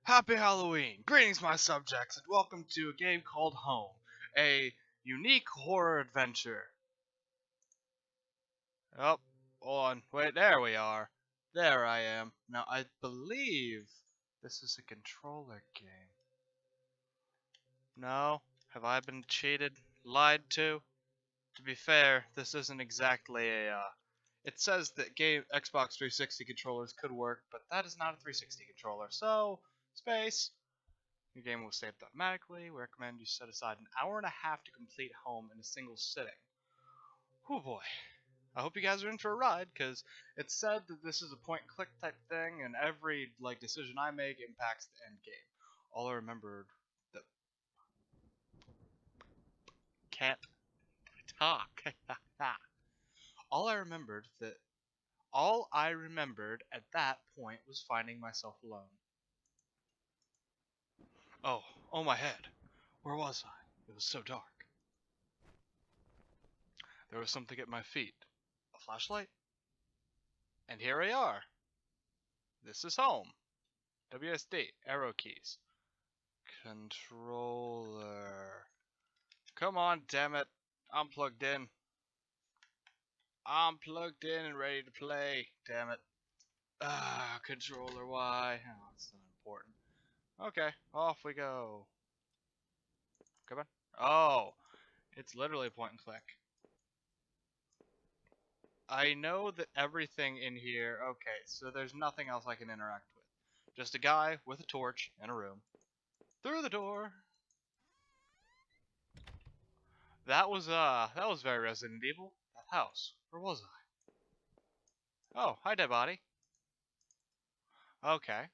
Happy Halloween! Greetings, my subjects, and welcome to a game called Home, a unique horror adventure. Oh, hold on. Wait, there we are. There I am. Now, I believe this is a controller game. No? Have I been cheated? Lied to? To be fair, this isn't exactly a, It says that Xbox 360 controllers could work, but that is not a 360 controller, so... Space! Your game will save automatically. We recommend you set aside an hour and a half to complete Home in a single sitting. Oh boy. I hope you guys are in for a ride, because it's said that this is a point-and-click type thing, and every decision I make impacts the end game. All I remembered that... Can't talk. All I remembered at that point was finding myself alone. Oh my head. Where was I? It was so dark. There was something at my feet. A flashlight? And here we are. This is Home. WSD, arrow keys. Controller. Come on, damn it. I'm plugged in. I'm plugged in and ready to play. Damn it. Controller, why? Oh, it's not important. Okay, off we go. Come on. Oh, it's literally point and click. I know that everything in here... Okay, so there's nothing else I can interact with. Just a guy with a torch in a room. Through the door! That was very Resident Evil. That house. Where was I? Oh, hi, dead body. Okay,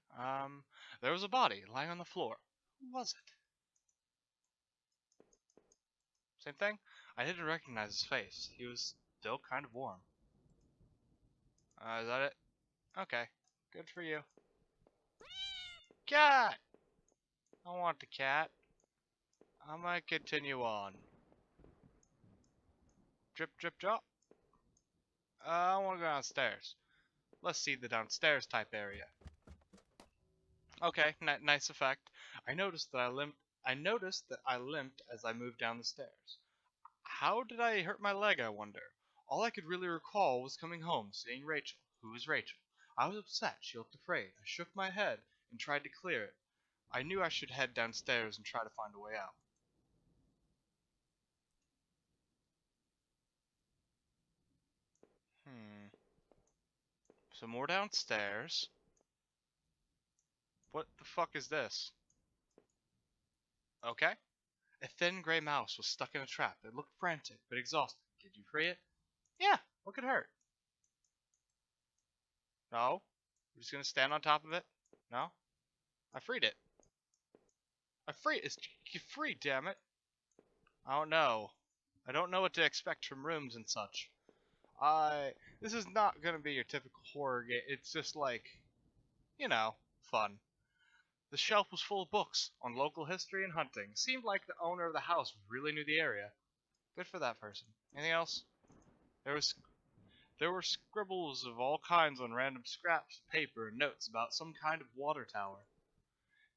there was a body lying on the floor. Who was it? Same thing? I didn't recognize his face. He was still kind of warm. Is that it? Okay, good for you. Cat! I want the cat. I might continue on. Drip, drip, drop. I want to go downstairs. Let's see the downstairs type area. Okay, nice effect. I noticed that I limped as I moved down the stairs. How did I hurt my leg, I wonder? All I could really recall was coming home, seeing Rachel. Who was Rachel? I was upset. She looked afraid. I shook my head and tried to clear it. I knew I should head downstairs and try to find a way out. So more downstairs. What the fuck is this? Okay. A thin gray mouse was stuck in a trap. It looked frantic, but exhausted. Did you free it? Yeah, what could hurt? No? We're just gonna stand on top of it? No? I freed it. It's free, damn it. I don't know. I don't know what to expect from rooms and such. This is not gonna be your typical horror game. It's just like, you know, fun. The shelf was full of books on local history and hunting. Seemed like the owner of the house really knew the area. Good for that person. Anything else? There were scribbles of all kinds on random scraps of paper and notes about some kind of water tower.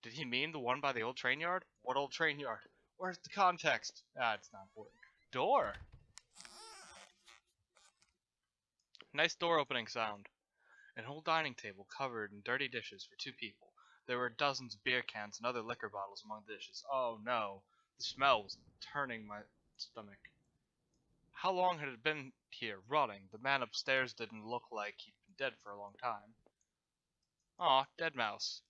Did he mean the one by the old train yard? What old train yard? Where's the context? It's not important. Door! Nice door opening sound. An old dining table covered in dirty dishes for two people. There were dozens of beer cans and other liquor bottles among the dishes. Oh no, the smell was turning my stomach. How long had it been here, rotting? The man upstairs didn't look like he'd been dead for a long time. Aw, dead mouse.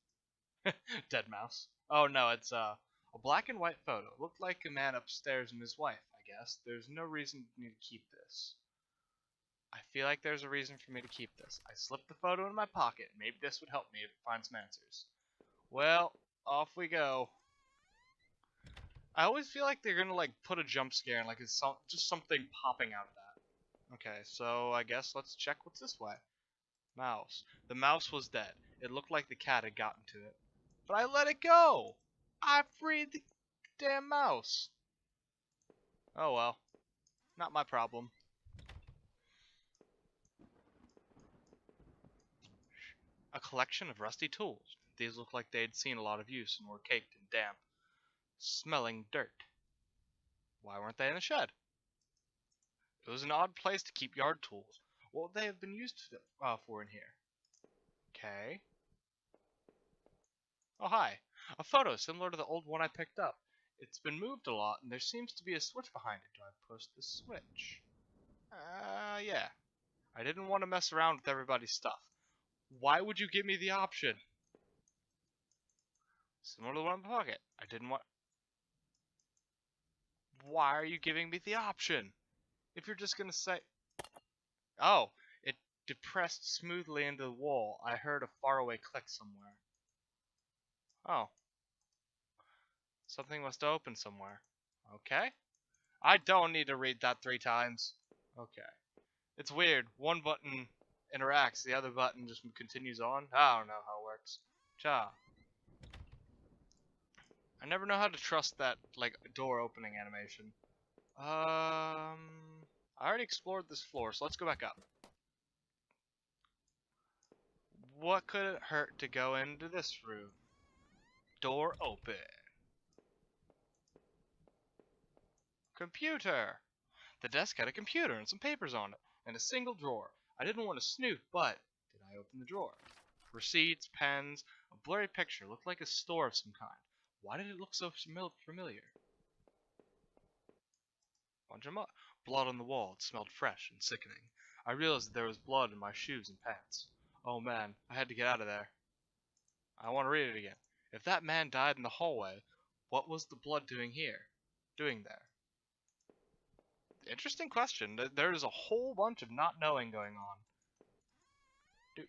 Dead mouse. Oh no, it's a black and white photo. Looked like a man upstairs and his wife, I guess. There's no reason for me to keep this. I feel like there's a reason for me to keep this. I slipped the photo in my pocket. Maybe this would help me find some answers. Well, off we go. I always feel like they're gonna put a jump scare and it's just something popping out of that. Okay, so I guess let's check what's this way. Mouse. The mouse was dead. It looked like the cat had gotten to it. But I let it go! I freed the damn mouse! Oh well. Not my problem. A collection of rusty tools. These looked like they'd seen a lot of use and were caked in damp, smelling dirt. Why weren't they in the shed? It was an odd place to keep yard tools. What would they have been used for in here? Okay. Oh, hi. A photo similar to the old one I picked up. It's been moved a lot, and there seems to be a switch behind it. Do I push the switch? Yeah. I didn't want to mess around with everybody's stuff. Why would you give me the option? Similar to the one in my pocket. I didn't want... Why are you giving me the option? If you're just gonna say... Oh, it depressed smoothly into the wall. I heard a faraway click somewhere. Oh. Something must open somewhere. Okay. I don't need to read that 3 times. Okay. It's weird. One button interacts, the other button just continues on. I don't know how it works. Cha. I never know how to trust that, like, door opening animation. I already explored this floor, so let's go back up. What could it hurt to go into this room? Door open. Computer. The desk had a computer and some papers on it, and a single drawer. I didn't want to snoop, but did I open the drawer? Receipts, pens, a blurry picture looked like a store of some kind. Why did it look so familiar? Bunch of blood on the wall. It smelled fresh and sickening. I realized that there was blood in my shoes and pants. Oh man, I had to get out of there. I want to read it again. If that man died in the hallway, what was the blood doing here? Doing there? Interesting question. There is a whole bunch of not knowing going on.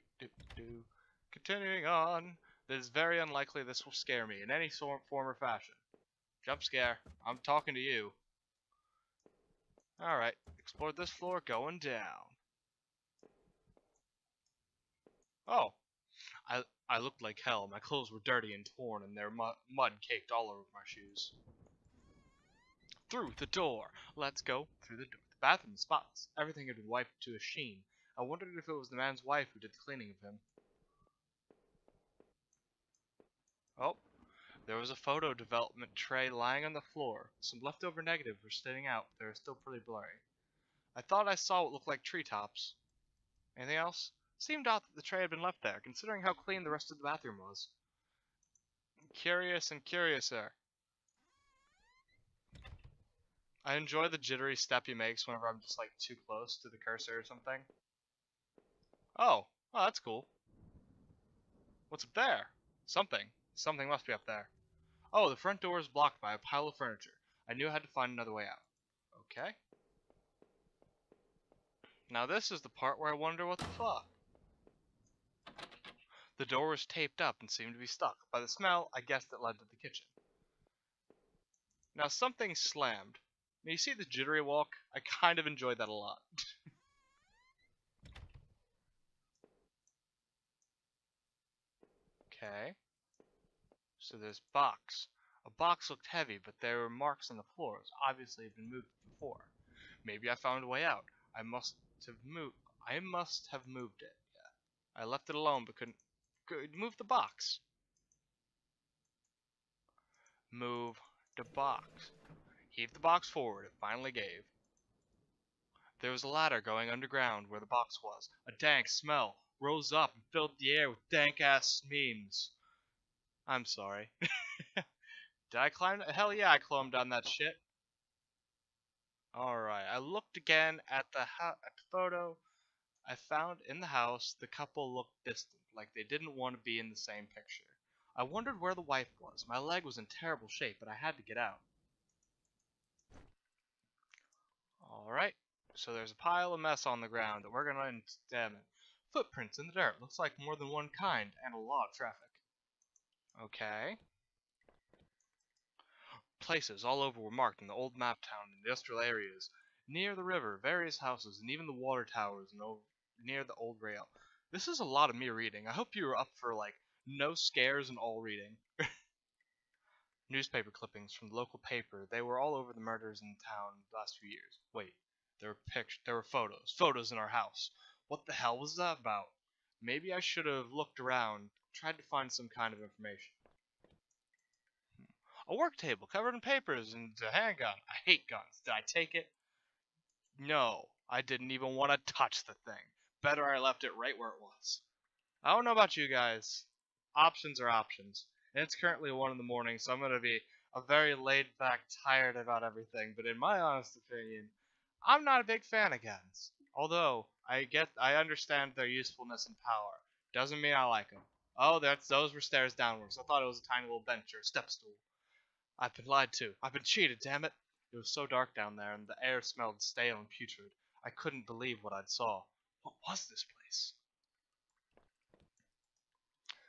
Continuing on. It is very unlikely this will scare me in any form or fashion. Jump scare. I'm talking to you. Alright. Explore this floor going down. Oh. I looked like hell. My clothes were dirty and torn, and their mud caked all over my shoes. Through the door. Let's go through the door. The bathroom was spotless. Everything had been wiped to a sheen. I wondered if it was the man's wife who did the cleaning of him. Oh, there was a photo development tray lying on the floor. Some leftover negatives were standing out, but they were still pretty blurry. I thought I saw what looked like treetops. Anything else? It seemed odd that the tray had been left there, considering how clean the rest of the bathroom was. Curious and curiouser. I enjoy the jittery step he makes whenever I'm just like too close to the cursor or something. Oh, that's cool. What's up there? Something. Something must be up there. Oh, the front door is blocked by a pile of furniture. I knew I had to find another way out. Okay. Now this is the part where I wonder what the fuck. The door was taped up and seemed to be stuck. By the smell, I guessed it led to the kitchen. Now something slammed. Now you see the jittery walk? I kind of enjoyed that a lot. Okay. So this box. A box looked heavy, but there were marks on the floors. Obviously it had been moved before. Maybe I found a way out. I must have moved it. Yeah. I left it alone but couldn't move the box. Move the box. Heave the box forward. It finally gave. There was a ladder going underground where the box was. A dank smell rose up and filled the air with dank-ass memes. I'm sorry. Did I climb? Hell yeah, I climbed down that shit. Alright, I looked again at the photo. I found in the house the couple looked distant, like they didn't want to be in the same picture. I wondered where the wife was. My leg was in terrible shape, but I had to get out. Alright, so there's a pile of mess on the ground that we're gonna examine. Footprints in the dirt. Looks like more than one kind, and a lot of traffic. Okay. Places all over were marked in the old map town and industrial areas. Near the river, various houses, and even the water towers near the old rail. This is a lot of me reading. I hope you were up for, like, no scares and all reading. Newspaper clippings from the local paper. They were all over the murders in town the last few years. Wait, there were photos. Photos in our house. What the hell was that about? Maybe I should have looked around, tried to find some kind of information. A work table covered in papers and a handgun. I hate guns. Did I take it? No. I didn't even want to touch the thing. Better I left it right where it was. I don't know about you guys. Options are options. And it's currently 1 in the morning, so I'm going to be a very laid back, tired about everything. But in my honest opinion, I'm not a big fan of guns. Although, I understand their usefulness and power. Doesn't mean I like them. Oh, those were stairs downwards. I thought it was a tiny little bench or a step stool. I've been lied to. I've been cheated, damn it. It was so dark down there, and the air smelled stale and putrid. I couldn't believe what I'd saw. What was this place?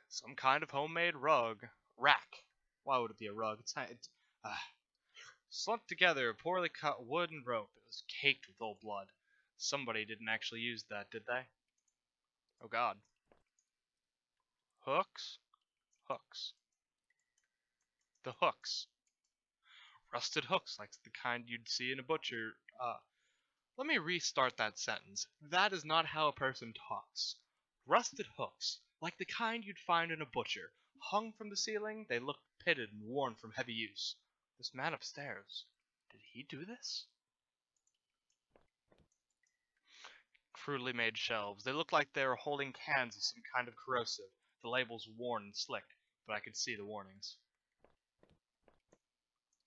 Some kind of homemade rack. Why would it be a rug? Slumped together, a poorly cut wooden rope. It was caked with old blood. Somebody didn't actually use that, did they? Oh god. Hooks? Hooks. The hooks. Rusted hooks, like the kind you'd see in a butcher. Let me restart that sentence. That is not how a person talks. Rusted hooks, like the kind you'd find in a butcher. Hung from the ceiling, they looked pitted and worn from heavy use. This man upstairs, did he do this? Crudely made shelves. They looked like they were holding cans of some kind of corrosive. The labels worn and slick, but I could see the warnings.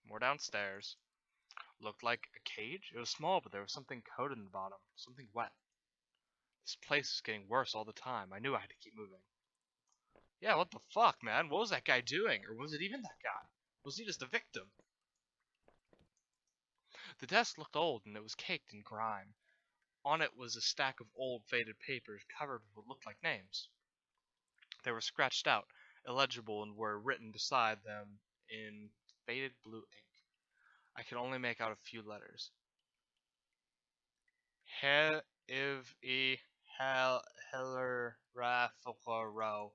More downstairs. Looked like a cage? It was small, but there was something coated in the bottom. Something wet. This place is getting worse all the time. I knew I had to keep moving. Yeah, what the fuck, man? What was that guy doing? Or was it even that guy? Was he just a victim? The desk looked old, and it was caked in grime. On it was a stack of old, faded papers covered with what looked like names. They were scratched out, illegible, and were written beside them in faded blue ink. I could only make out a few letters. Heller Raffaro.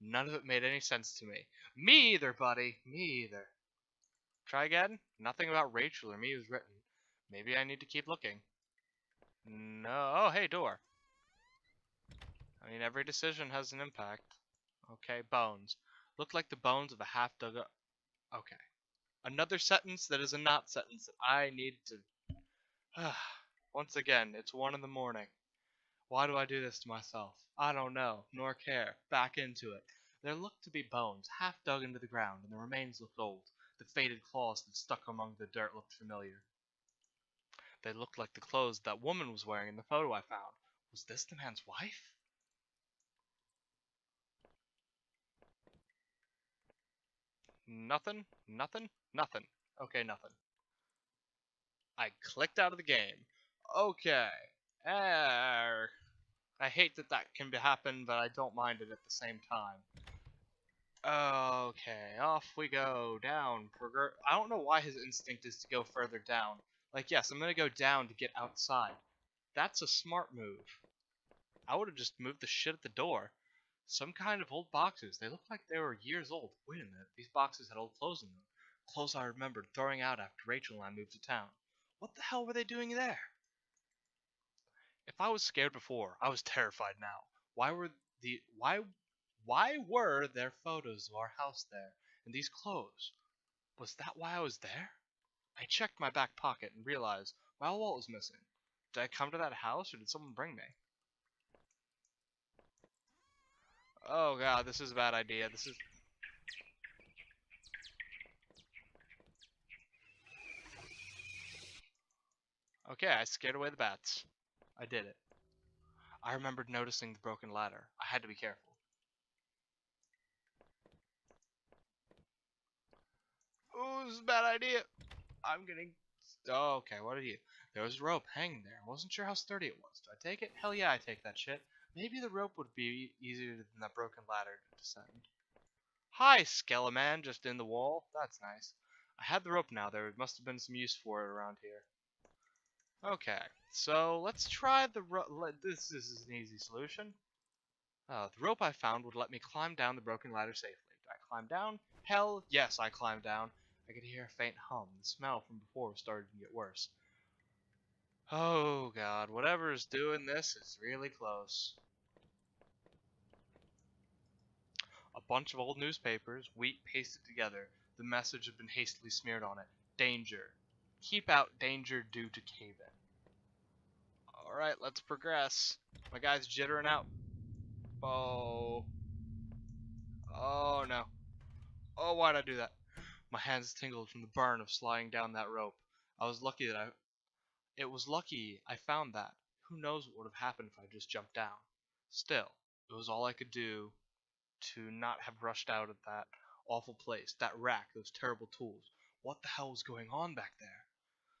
None of it made any sense to me. Me either, buddy. Me either. Try again? Nothing about Rachel or me was written. Maybe I need to keep looking. No. Oh, hey, door. I mean, every decision has an impact. Okay, bones. Look like the bones of a half-dug up. Okay. Another sentence that is a not sentence that I need to... Once again, it's 1 in the morning. Why do I do this to myself? I don't know, nor care. Back into it. There looked to be bones, half dug into the ground, and the remains looked old. The faded claws that stuck among the dirt looked familiar. They looked like the clothes that woman was wearing in the photo I found. Was this the man's wife? Nothing, nothing, nothing. Okay, nothing. I clicked out of the game. Okay. I hate that can happen, but I don't mind it at the same time. Okay, off we go, down. I don't know why his instinct is to go further down. Like, yes, I'm gonna go down to get outside. That's a smart move. I would've just moved the shit at the door. Some kind of old boxes. They look like they were years old. Wait a minute, these boxes had old clothes in them. Clothes I remembered throwing out after Rachel and I moved to town. What the hell were they doing there? If I was scared before, I was terrified now. Why were there photos of our house there and these clothes? Was that why I was there? I checked my back pocket and realized my wallet was missing. Did I come to that house or did someone bring me? Oh god, this is a bad idea. Okay, I scared away the bats. I did it. I remembered noticing the broken ladder. I had to be careful. Ooh, this is a bad idea. I'm getting... Oh, okay, what are you? There was a rope hanging there. I wasn't sure how sturdy it was. Do I take it? Hell yeah, I take that shit. Maybe the rope would be easier than that broken ladder to descend. Hi, Skeleman, just in the wall. That's nice. I had the rope now. There must have been some use for it around here. Okay, so let's try the rope. This is an easy solution. The rope I found would let me climb down the broken ladder safely. Did I climb down? Hell yes, I climbed down. I could hear a faint hum. The smell from before was starting to get worse. Oh god, whatever is doing this is really close. bunch of old newspapers, wheat pasted together. The message had been hastily smeared on it. Danger. Keep out danger due to cave-in. Alright, let's progress. My guy's jittering out. Oh. Oh no. Oh, why'd I do that? My hands tingled from the burn of sliding down that rope. It was lucky I found that. Who knows what would have happened if I just jumped down. Still, it was all I could do to not have rushed out of that awful place, that rack, those terrible tools. What the hell was going on back there?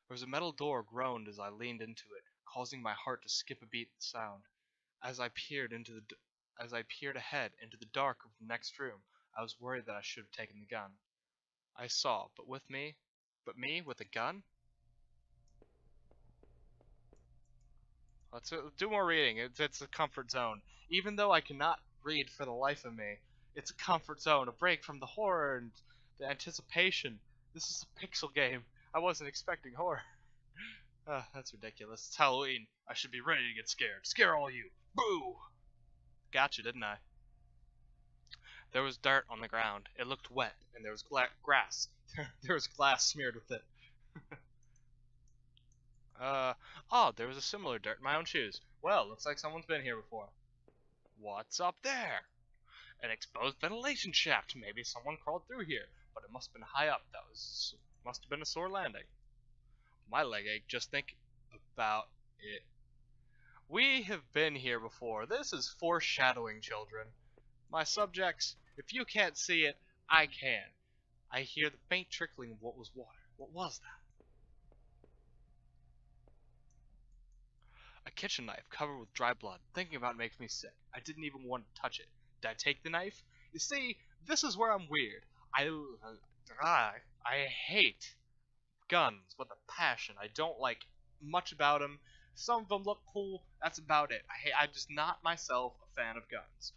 There was a metal door groaned as I leaned into it, causing my heart to skip a beat at the sound. As I peered ahead into the dark of the next room, I was worried that I should have taken the gun. I saw, but me with a gun? Let's do more reading. It's a comfort zone. Even though I cannot read for the life of me, it's a comfort zone, a break from the horror and the anticipation. This is a pixel game. I wasn't expecting horror. That's ridiculous. It's Halloween. I should be ready to get scared. Scare all you. Boo! Gotcha, didn't I? There was dirt on the ground. It looked wet, and there was grass. There was glass smeared with it. Oh, there was a similar dirt in my own shoes. Well, looks like someone's been here before. What's up there? An exposed ventilation shaft. Maybe someone crawled through here, but it must have been high up. Must have been a sore landing. My leg ached just thinking about it. We have been here before. This is foreshadowing, children. My subjects, if you can't see it, I can. I hear the faint trickling of what was water. What was that? A kitchen knife covered with dry blood. Thinking about it makes me sick. I didn't even want to touch it. Did I take the knife? You see, this is where I'm weird. I hate guns with a passion. I don't like much about them. Some of them look cool. That's about it. I'm just not myself a fan of guns.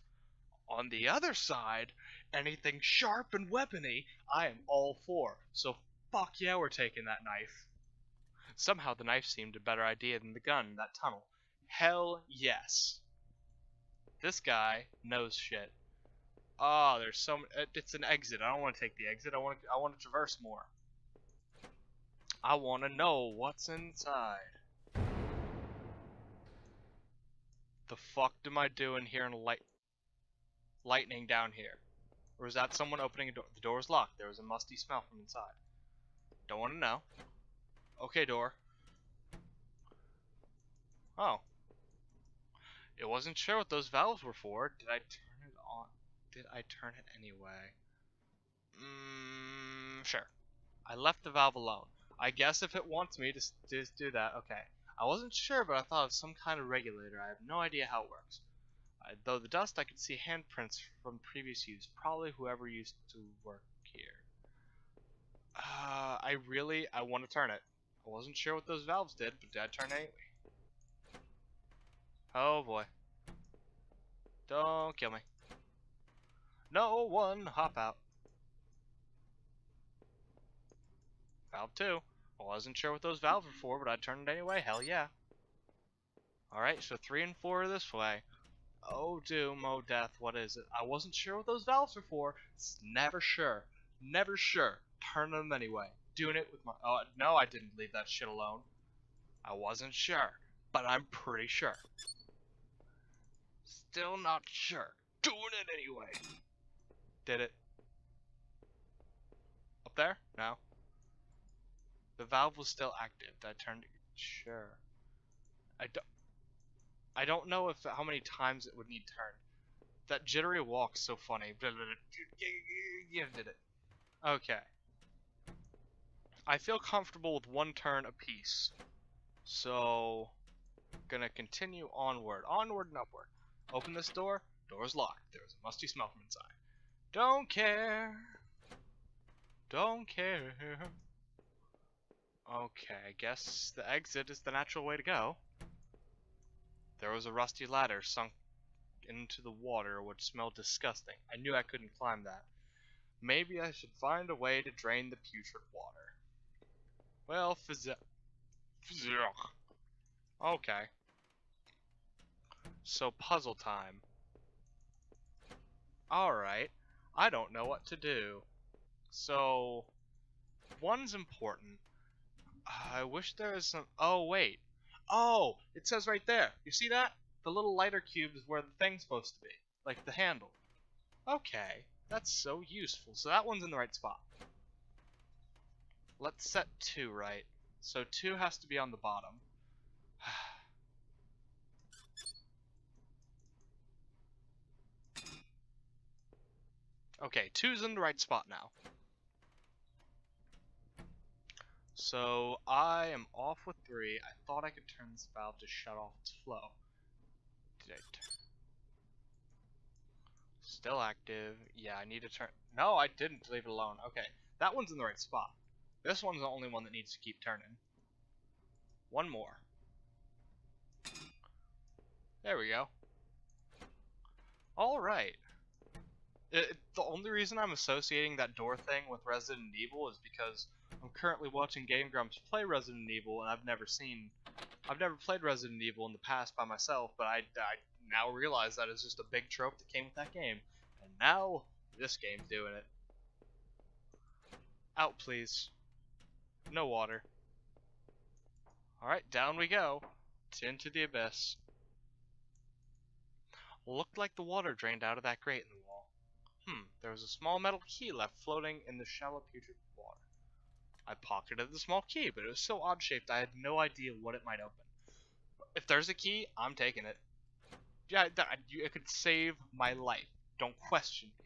On the other side, anything sharp and weapony, I am all for. So fuck yeah, we're taking that knife. Somehow the knife seemed a better idea than the gun in that tunnel. Hell yes. This guy knows shit. Oh, there's it's an exit. I don't want to take the exit. I want to traverse more. I want to know what's inside. The fuck am I doing here in lightning down here? Or is that someone opening a door? The door is locked. There was a musty smell from inside. Don't want to know. Okay, door. Oh. It wasn't sure what those valves were for. Did I turn it on? Did I turn it anyway? Sure. I left the valve alone. I guess if it wants me to do that, okay. I wasn't sure, but I thought it was some kind of regulator. I have no idea how it works. Though the dust, I could see handprints from previous use. Probably whoever used to work here. I want to turn it. I wasn't sure what those valves did, but did I turn it anyway? Oh boy. Don't kill me. No one, hop out. Valve 2. I wasn't sure what those valves were for, but I turned it anyway. Hell yeah. Alright, so 3 and 4 are this way. Oh doom, oh death, what is it? I wasn't sure what those valves were for. It's never sure. Never sure. Turn them anyway. Doing it with my... Oh, no, I didn't leave that shit alone. I wasn't sure, but I'm pretty sure. Still not sure. Doing it anyway. Did it. Up there? No. The valve was still active. That turned... Sure. I don't know if how many times it would need turned. That jittery walk's so funny. You did it. Okay. I feel comfortable with one turn apiece. So, gonna continue onward. Onward and upward. Open this door. Door's locked. There's a musty smell from inside. Don't care. Don't care. Okay, I guess the exit is the natural way to go. There was a rusty ladder sunk into the water which smelled disgusting. I knew I couldn't climb that. Maybe I should find a way to drain the putrid water. Well, okay. So puzzle time. Alright. I don't know what to do. So, one's important. I wish there was some... Oh, wait. Oh, it says right there. You see that? The little lighter cube is where the thing's supposed to be. Like the handle. Okay, that's so useful. So that one's in the right spot. Let's set 2 right. So 2 has to be on the bottom. Okay, 2's in the right spot now. So I am off with 3. I thought I could turn this valve to shut off its flow. Did I Still active. Yeah, I need to turn... No, I didn't leave it alone. Okay, that one's in the right spot. This one's the only one that needs to keep turning. One more. There we go. Alright. The only reason I'm associating that door thing with Resident Evil is because I'm currently watching Game Grumps play Resident Evil, and I've never played Resident Evil in the past by myself, but I now realize that it's just a big trope that came with that game. And now, this game's doing it. Out, please. No water. Alright, down we go. Into the abyss. Looked like the water drained out of that grate in the wall. There was a small metal key left floating in the shallow putrid water. I pocketed the small key, but it was so odd-shaped I had no idea what it might open. If there's a key, I'm taking it. Yeah, it could save my life. Don't question me.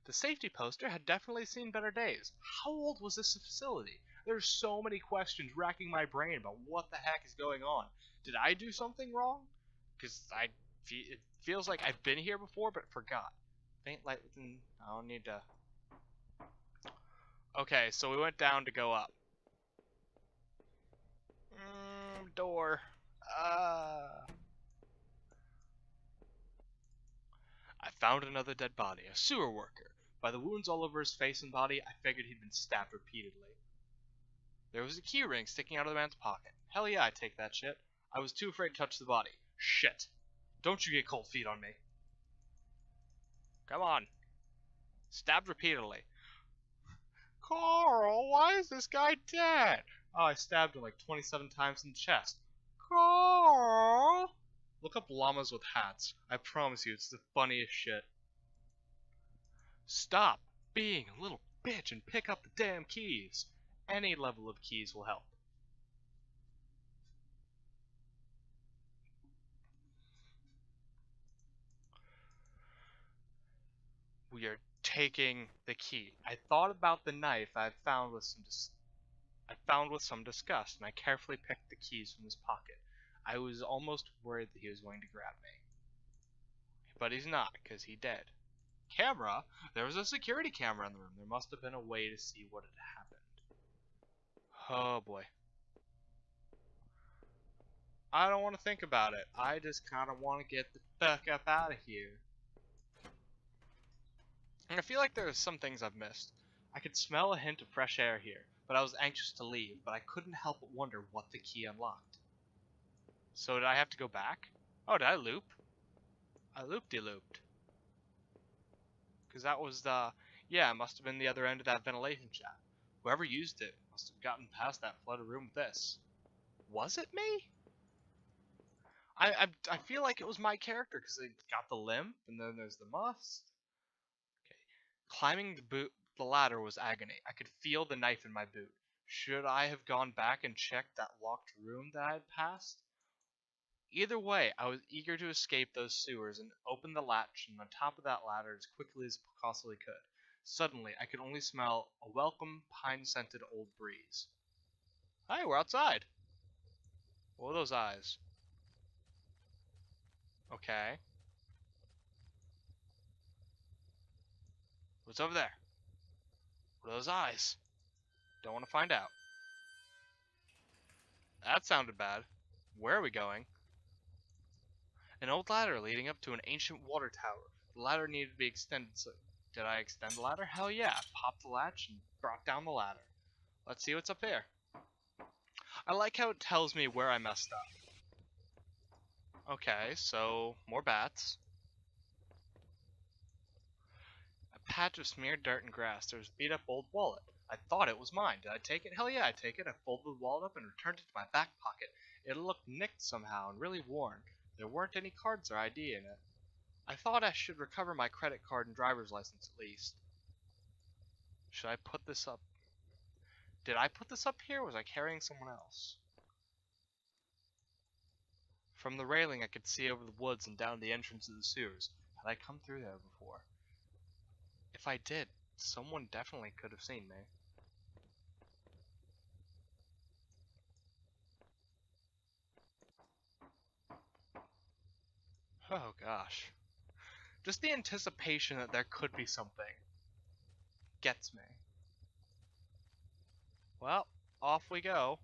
The safety poster had definitely seen better days. How old was this facility? There's so many questions racking my brain about what the heck is going on. Did I do something wrong? Because it feels like I've been here before, but forgot. Faint light within... I don't need to... Okay, so we went down to go up. Door. I found another dead body, a sewer worker. By the wounds all over his face and body, I figured he'd been stabbed repeatedly. There was a key ring sticking out of the man's pocket. Hell yeah, I'd take that shit. I was too afraid to touch the body. Shit. Don't you get cold feet on me. Come on. Stabbed repeatedly. Carl, why is this guy dead? Oh, I stabbed him like 27 times in the chest. Carl! Look up llamas with hats. I promise you, it's the funniest shit. Stop being a little bitch and pick up the damn keys. Any level of keys will help. We are taking the key. I thought about the knife I found with some disgust, and I carefully picked the keys from his pocket. I was almost worried that he was going to grab me. But he's not, because he's dead. Camera? There was a security camera in the room. There must have been a way to see what had happened. Oh boy. I don't want to think about it. I just kind of want to get the fuck up out of here. And I feel like there are some things I've missed. I could smell a hint of fresh air here, but I was anxious to leave, but I couldn't help but wonder what the key unlocked. So did I have to go back? Oh, did I loop? I loop-de-looped. Because that was the... Yeah, it must have been the other end of that ventilation shaft. Whoever used it must have gotten past that flooded room with this. Was it me? I feel like it was my character, because it got the limp, and then there's the must. Climbing the ladder was agony. I could feel the knife in my boot. Should I have gone back and checked that locked room that I had passed? Either way, I was eager to escape those sewers and open the latch on the top of that ladder as quickly as I possibly could. Suddenly, I could only smell a welcome, pine-scented old breeze. Hey, we're outside! What are those eyes? Okay. What's over there? What are those eyes? Don't want to find out. That sounded bad. Where are we going? An old ladder leading up to an ancient water tower. The ladder needed to be extended, so... Did I extend the ladder? Hell yeah. Popped the latch and brought down the ladder. Let's see what's up here. I like how it tells me where I messed up. Okay, so more bats. patch of smeared dirt and grass, there was a beat-up old wallet. I thought it was mine. Did I take it? Hell yeah, I take it. I folded the wallet up and returned it to my back pocket. It looked nicked somehow and really worn. There weren't any cards or ID in it. I thought I should recover my credit card and driver's license at least. Should I put this up? Did I put this up here, or was I carrying someone else? From the railing I could see over the woods and down the entrance of the sewers. Had I come through there before? If I did, someone definitely could have seen me. Oh gosh. Just the anticipation that there could be something gets me. Well, off we go.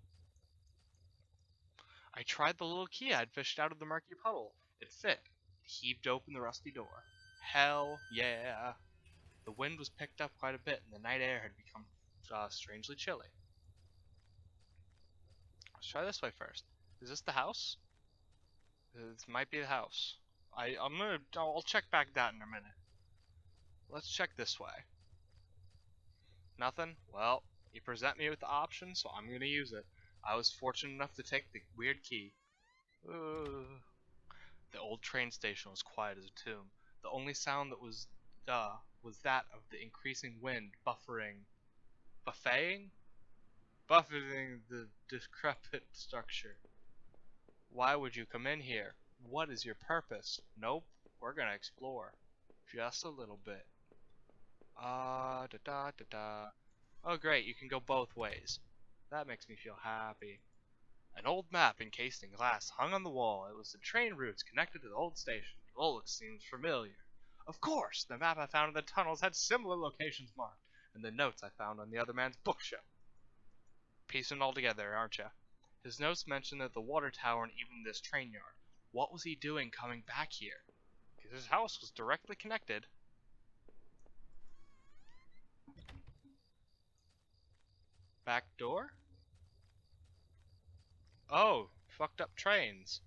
I tried the little key I'd fished out of the murky puddle. It fit. It heaved open the rusty door. Hell yeah. The wind was picked up quite a bit, and the night air had become strangely chilly. Let's try this way first. Is this the house? This might be the house. I'll check back that in a minute. Let's check this way. Nothing? Well, you present me with the option, so I'm gonna use it. I was fortunate enough to take the weird key. The old train station was quiet as a tomb. The only sound that was that of the increasing wind buffeting the decrepit structure. Why would you come in here? What is your purpose? Nope, we're gonna explore. Just a little bit. Oh great, you can go both ways. That makes me feel happy. An old map encased in glass hung on the wall. It was the train routes connected to the old station. The look seems familiar. Of course, the map I found in the tunnels had similar locations marked, and the notes I found on the other man's bookshelf. Piecing all together, aren't ya? His notes mentioned that the water tower and even this train yard. What was he doing coming back here? Because his house was directly connected. Back door? Oh, fucked up trains.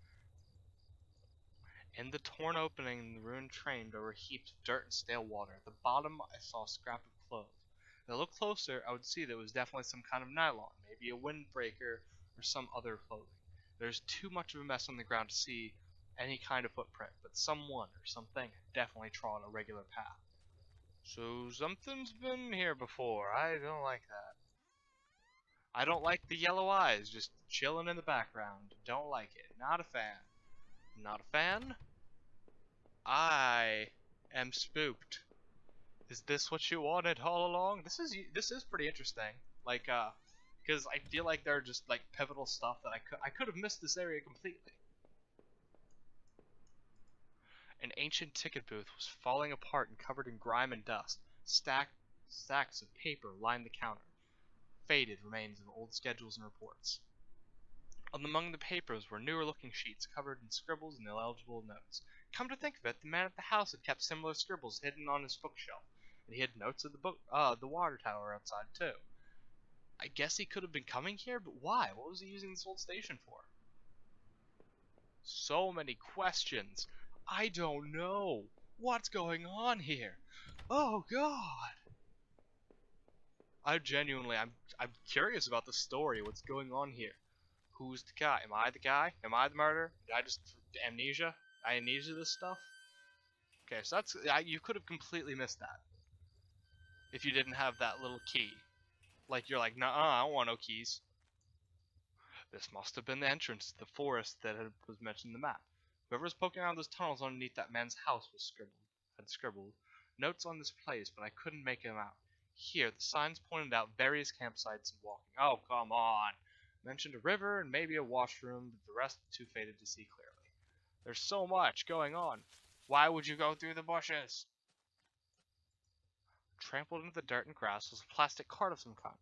In the torn opening in the ruined train, there were heaps of dirt and stale water. At the bottom, I saw a scrap of clothes. If I looked closer, I would see that it was definitely some kind of nylon, maybe a windbreaker or some other clothing. There's too much of a mess on the ground to see any kind of footprint, but someone or something had definitely trod a regular path. So something's been here before. I don't like that. I don't like the yellow eyes just chilling in the background. Don't like it. Not a fan. Not a fan? I am spooked. Is this what you wanted all along? This is pretty interesting. Like, because I feel like there are just like pivotal stuff that I could have missed this area completely. An ancient ticket booth was falling apart and covered in grime and dust. Stacks of paper lined the counter. Faded remains of old schedules and reports. Among the papers were newer looking sheets covered in scribbles and illegible notes. Come to think of it, the man at the house had kept similar scribbles hidden on his bookshelf, and he had notes of the water tower outside too. I guess he could have been coming here, but why? What was he using this old station for? So many questions. I don't know. What's going on here? Oh god. I'm curious about the story. What's going on here? Who's the guy? Am I the guy? Am I the murderer? Did I just amnesia? I amnesia this stuff? Okay, so you could have completely missed that if you didn't have that little key. Like you're like, nah, I don't want no keys. This must have been the entrance to the forest that was mentioned in the map. Whoever was poking around those tunnels underneath that man's house had scribbled notes on this place, but I couldn't make them out. Here, the signs pointed out various campsites and walking. Oh, come on. Mentioned a river and maybe a washroom, but the rest too faded to see clearly. There's so much going on. Why would you go through the bushes? Trampled into the dirt and grass was a plastic card of some kind.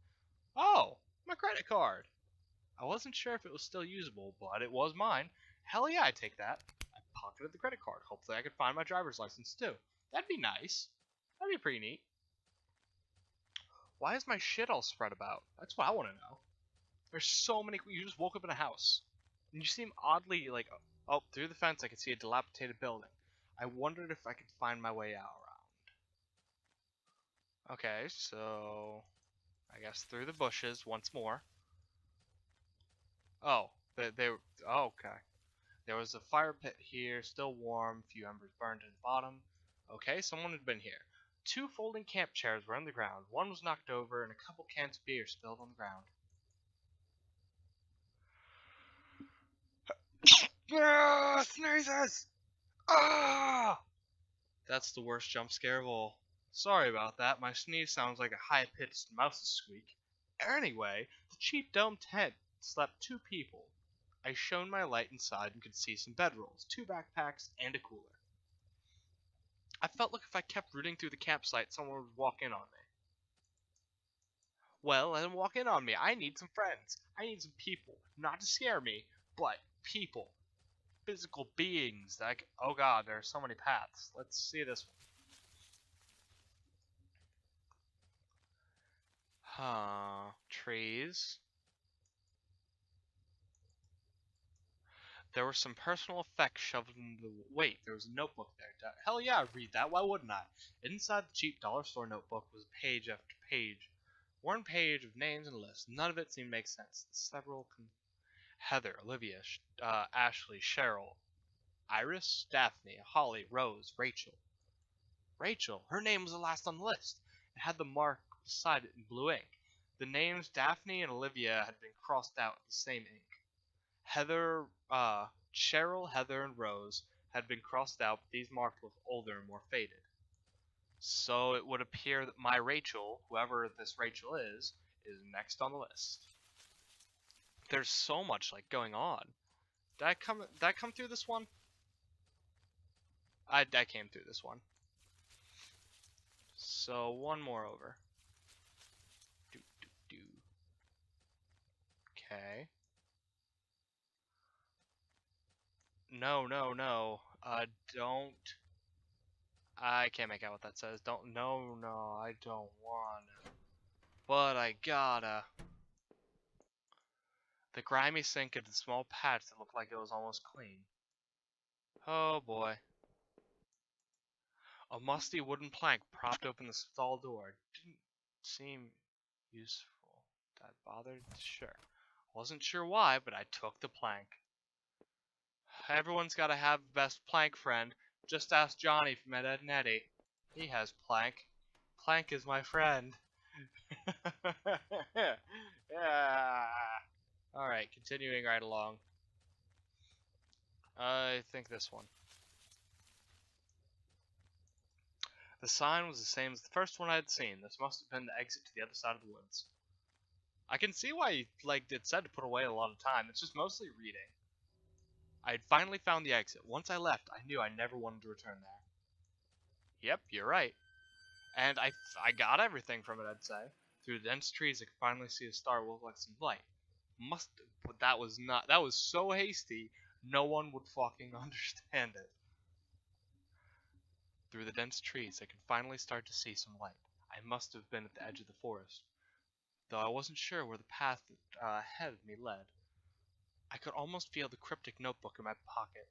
Oh, my credit card. I wasn't sure if it was still usable, but it was mine. Hell yeah, I'd take that. I pocketed the credit card. Hopefully I could find my driver's license too. That'd be nice. That'd be pretty neat. Why is my shit all spread about? That's what I want to know. There's so many. You just woke up in a house, and you seem oddly like. Oh, through the fence I could see a dilapidated building. I wondered if I could find my way out around. Okay, so I guess through the bushes once more. Oh, oh, okay. There was a fire pit here, still warm, few embers burned at the bottom. Okay, someone had been here. Two folding camp chairs were on the ground. One was knocked over, and a couple cans of beer spilled on the ground. Ah, sneezes! Ah! That's the worst jump scare of all. Sorry about that. My sneeze sounds like a high-pitched mouse's squeak. Anyway, the cheap dome tent slept two people. I shone my light inside and could see some bedrolls, two backpacks, and a cooler. I felt like if I kept rooting through the campsite, someone would walk in on me. Well, let them walk in on me. I need some friends. I need some people. Not to scare me, but people. Physical beings. Like, oh god, there are so many paths. Let's see this one. Huh. Trees. There were some personal effects shoved into the... Wait, there was a notebook there. Hell yeah, I'd read that. Why wouldn't I? Inside the cheap dollar store notebook was page after page. One page of names and lists. None of it seemed to make sense. Heather, Olivia, Ashley, Cheryl, Iris, Daphne, Holly, Rose, Rachel. Rachel, her name was the last on the list. It had the mark beside it in blue ink. The names Daphne and Olivia had been crossed out with the same ink. Cheryl, Heather, and Rose had been crossed out, but these marks looked older and more faded. So it would appear that my Rachel, whoever this Rachel is next on the list. There's so much like going on. Did I come through this one? I came through this one. So one more over. Okay. No, no, no. Don't. I can't make out what that says. Don't. No, no, I don't wanna. But I gotta. The grimy sink had a small patch that looked like it was almost clean. Oh boy. A musty wooden plank propped open the stall door. Didn't seem useful. That bothered? Sure. Wasn't sure why, but I took the plank. Everyone's gotta have the best plank friend. Just ask Johnny from Ed, Edd n Eddy. He has plank. Plank is my friend. Yeah. Alright, continuing right along. I think this one. The sign was the same as the first one I had seen. This must have been the exit to the other side of the woods. I can see why it said to put away a lot of time. It's just mostly reading. I had finally found the exit. Once I left, I knew I never wanted to return there. Yep, you're right. And I got everything from it, I'd say. Through the dense trees, I could finally see a star look like some light. But that was so hasty, no one would fucking understand it. Through the dense trees, I could finally start to see some light. I must have been at the edge of the forest, though I wasn't sure where the path ahead of me led. I could almost feel the cryptic notebook in my pocket,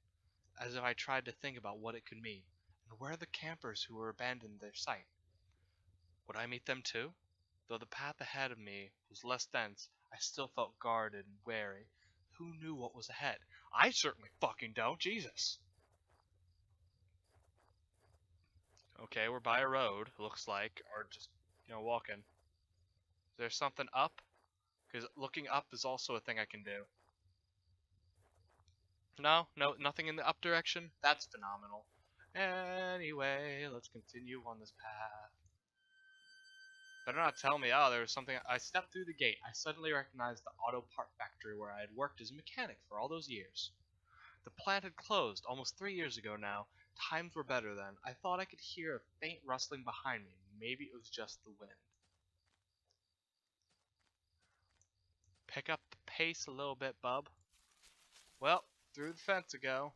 as if I tried to think about what it could mean, and where the campers who were abandoned their site. Would I meet them too? Though the path ahead of me was less dense, I still felt guarded and wary. Who knew what was ahead? I certainly fucking don't, Jesus! Okay, we're by a road, looks like, or just, walking. Is there something up? Because looking up is also a thing I can do. No, nothing in the up direction? That's phenomenal. Anyway, let's continue on this path. Better not tell me, oh, there was something. I stepped through the gate. I suddenly recognized the auto part factory where I had worked as a mechanic for all those years. The plant had closed almost 3 years ago now. Times were better then. I thought I could hear a faint rustling behind me. Maybe it was just the wind. Pick up the pace a little bit, bub. Well, through the fence I go.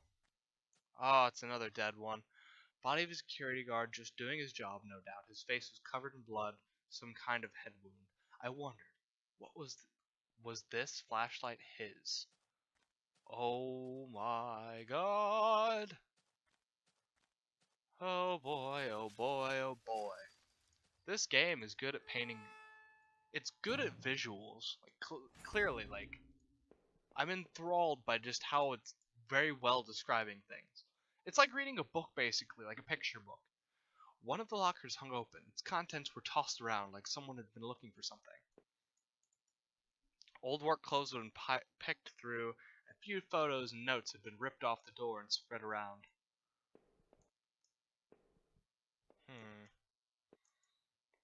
Oh, it's another dead one. Body of a security guard just doing his job, no doubt. His face was covered in blood, some kind of head wound. I wondered, what was this flashlight his? Oh my god. Oh boy, oh boy, oh boy. This game is good at painting. It's good at visuals. Like clearly, like I'm enthralled by just how it's very well describing things. It's like reading a book basically, like a picture book. One of the lockers hung open. Its contents were tossed around like someone had been looking for something. Old work clothes had been picked through. A few photos and notes had been ripped off the door and spread around.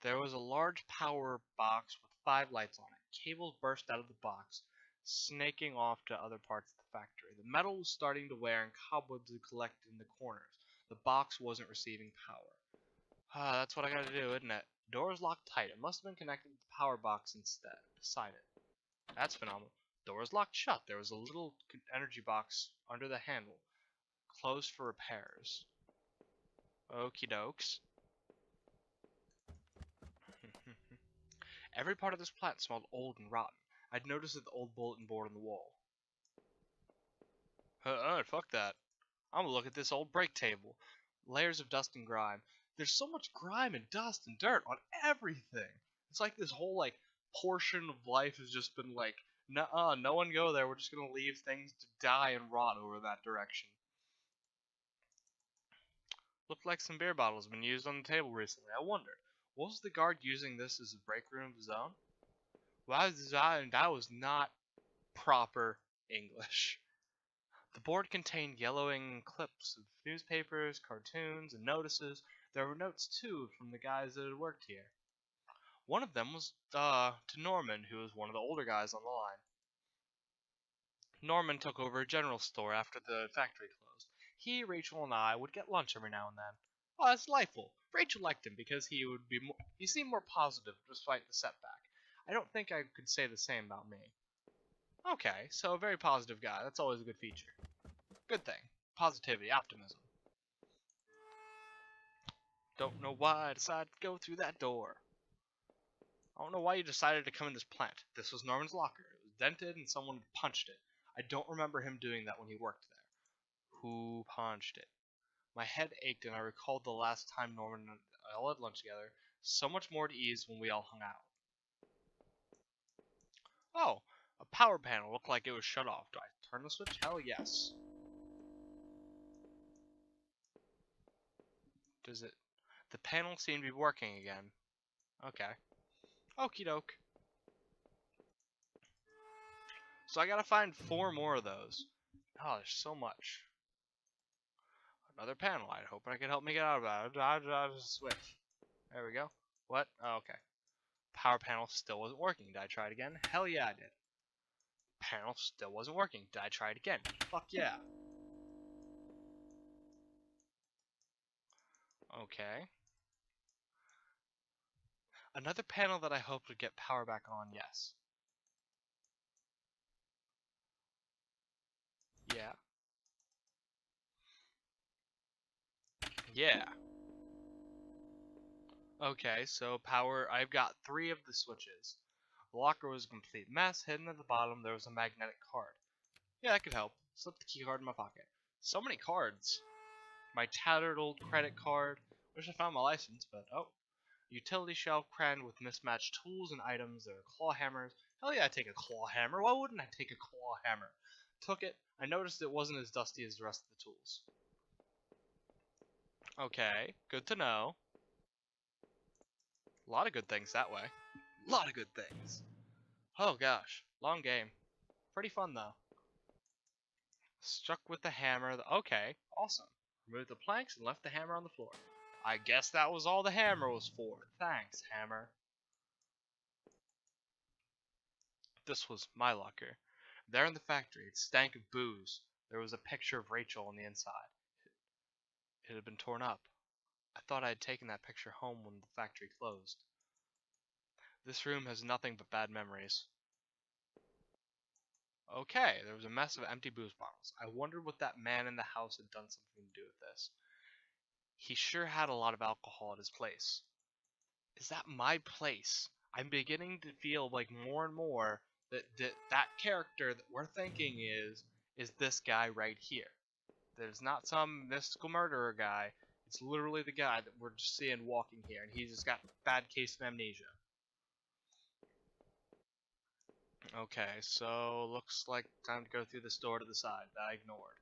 There was a large power box with 5 lights on it. Cables burst out of the box, snaking off to other parts of the factory. The metal was starting to wear and cobwebs had collected in the corners. The box wasn't receiving power. That's what I gotta do, isn't it? Door is locked tight. It must have been connected to the power box instead, beside it. That's phenomenal. Door is locked shut. There was a little energy box under the handle, closed for repairs. Okie dokes. Every part of this plant smelled old and rotten. I'd noticed the old bulletin board on the wall. Fuck that. I'm gonna look at this old brake table. Layers of dust and grime. There's so much grime and dust and dirt on everything. It's like this whole, like, portion of life has just been like, nuh-uh, no one go there. We're just gonna leave things to die and rot over that direction. Looked like some beer bottles have been used on the table recently. I wondered, was the guard using this as a break room of his own? Well, that was not proper English. The board contained yellowing clips of newspapers, cartoons, and notices. There were notes, too, from the guys that had worked here. One of them was to Norman, who was one of the older guys on the line. Norman took over a general store after the factory closed. He, Rachel, and I would get lunch every now and then. Oh, that's delightful. Rachel liked him because he seemed more positive despite the setback. I don't think I could say the same about me. Okay, so a very positive guy. That's always a good feature. Good thing. Positivity, optimism. Don't know why I decided to go through that door. I don't know why you decided to come in this plant. This was Norman's locker. It was dented and someone punched it. I don't remember him doing that when he worked there. Who punched it? My head ached and I recalled the last time Norman and I all had lunch together. So much more at ease when we all hung out. Oh, a power panel looked like it was shut off. Do I turn the switch? Hell yes. Does it? The panel seemed to be working again. Okay. Okie doke. So I gotta find 4 more of those. Oh, there's so much. Another panel. I hope I can help me get out of it. Switch. There we go. What? Oh, okay. Power panel still wasn't working. Did I try it again? Hell yeah, I did. Panel still wasn't working. Did I try it again? Fuck yeah. Okay. Another panel that I hoped would get power back on, yes. Yeah. Yeah. Okay, so power, I've got 3 of the switches. The locker was a complete mess. Hidden at the bottom, there was a magnetic card. Yeah, that could help. Slip the key card in my pocket. So many cards. My tattered old credit card. Wish I found my license, but oh. Utility shelf crammed with mismatched tools and items. There are claw hammers. Hell yeah, I take a claw hammer. Why wouldn't I take a claw hammer? Took it. I noticed it wasn't as dusty as the rest of the tools. Okay, good to know. A lot of good things that way. A lot of good things. Oh gosh, long game. Pretty fun though. Struck with the hammer. Okay, awesome. Removed the planks and left the hammer on the floor. I guess that was all the hammer was for. Thanks, hammer. This was my locker. There in the factory, it stank of booze. There was a picture of Rachel on the inside. It had been torn up. I thought I had taken that picture home when the factory closed. This room has nothing but bad memories. Okay, there was a mess of empty booze bottles. I wondered what that man in the house had done something to do with this. He sure had a lot of alcohol at his place. Is that my place? I'm beginning to feel like more and more that character that we're thinking is this guy right here. There's not some mystical murderer guy. It's literally the guy that we're just seeing walking here, and he's just got a bad case of amnesia. Okay, so looks like time to go through this door to the side that I ignored.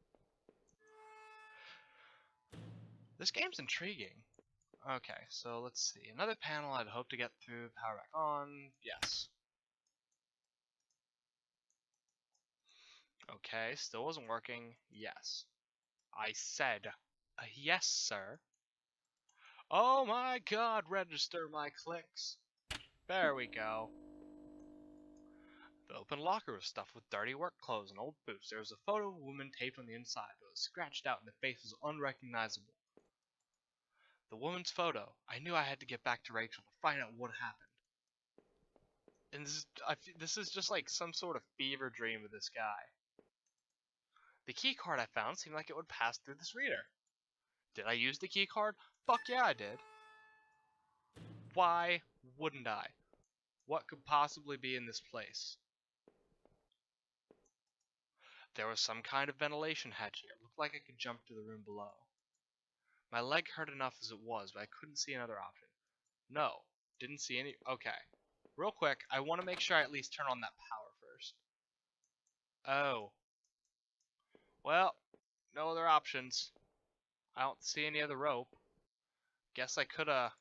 This game's intriguing. Okay, so let's see. Another panel I'd hope to get through. Power back on. Yes. Okay, still wasn't working. Yes. I said, yes, sir. Oh my god, register my clicks. There we go. The open locker was stuffed with dirty work clothes and old boots. There was a photo of a woman taped on the inside, but it was scratched out and the face was unrecognizable. The woman's photo. I knew I had to get back to Rachel to find out what happened. And this is just like some sort of fever dream of this guy. The key card I found seemed like it would pass through this reader. Did I use the key card? Fuck yeah, I did. Why wouldn't I? What could possibly be in this place? There was some kind of ventilation hatch here. It looked like I could jump to the room below. My leg hurt enough as it was, but I couldn't see another option. No, didn't see any. Okay. Real quick, I want to make sure I at least turn on that power first. Oh. Well, no other options. I don't see any other rope. Guess I could have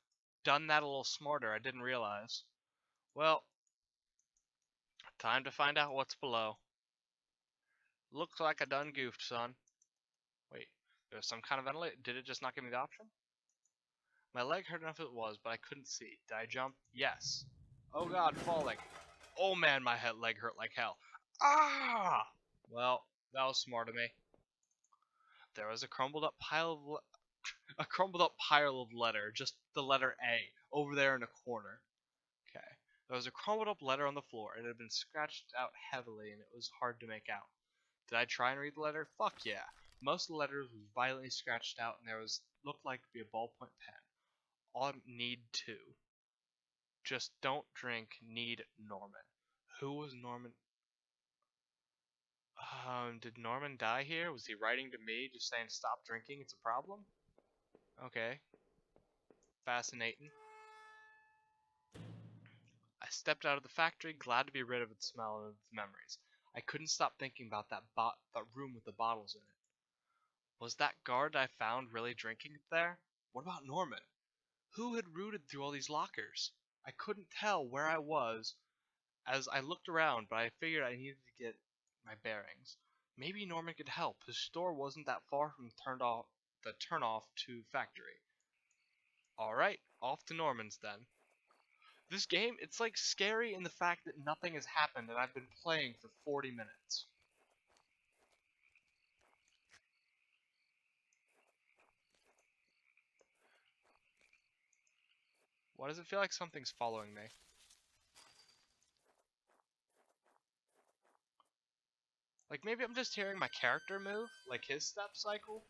done that a little smarter. I didn't realize. Well, time to find out what's below. Looks like I done goofed, son. Wait, there's some kind of ventilator. Did it just not give me the option? My leg hurt enough as it was, but I couldn't see. Did I jump? Yes. Oh god, falling. Oh man, my leg hurt like hell. Ah! Well, that was smart of me. There was a crumbled up pile of letter, just the letter A, over there in a corner. Okay. There was a crumbled up letter on the floor. It had been scratched out heavily, and it was hard to make out. Did I try and read the letter? Fuck yeah. Most of the letters was violently scratched out, and there looked like to be a ballpoint pen. All I need to. Just don't drink. Need Norman. Who was Norman? Did Norman die here? Was he writing to me, just saying stop drinking? It's a problem. Okay. Fascinating. I stepped out of the factory, glad to be rid of its smell and its memories. I couldn't stop thinking about that room with the bottles in it. Was that guard I found really drinking there? What about Norman? Who had rooted through all these lockers? I couldn't tell where I was as I looked around, but I figured I needed to get my bearings. Maybe Norman could help. His store wasn't that far from the turnoff to factory. Alright, off to Norman's then. This game, it's like scary in the fact that nothing has happened and I've been playing for 40 minutes. Why does it feel like something's following me? Like maybe I'm just hearing my character move, like his step cycle,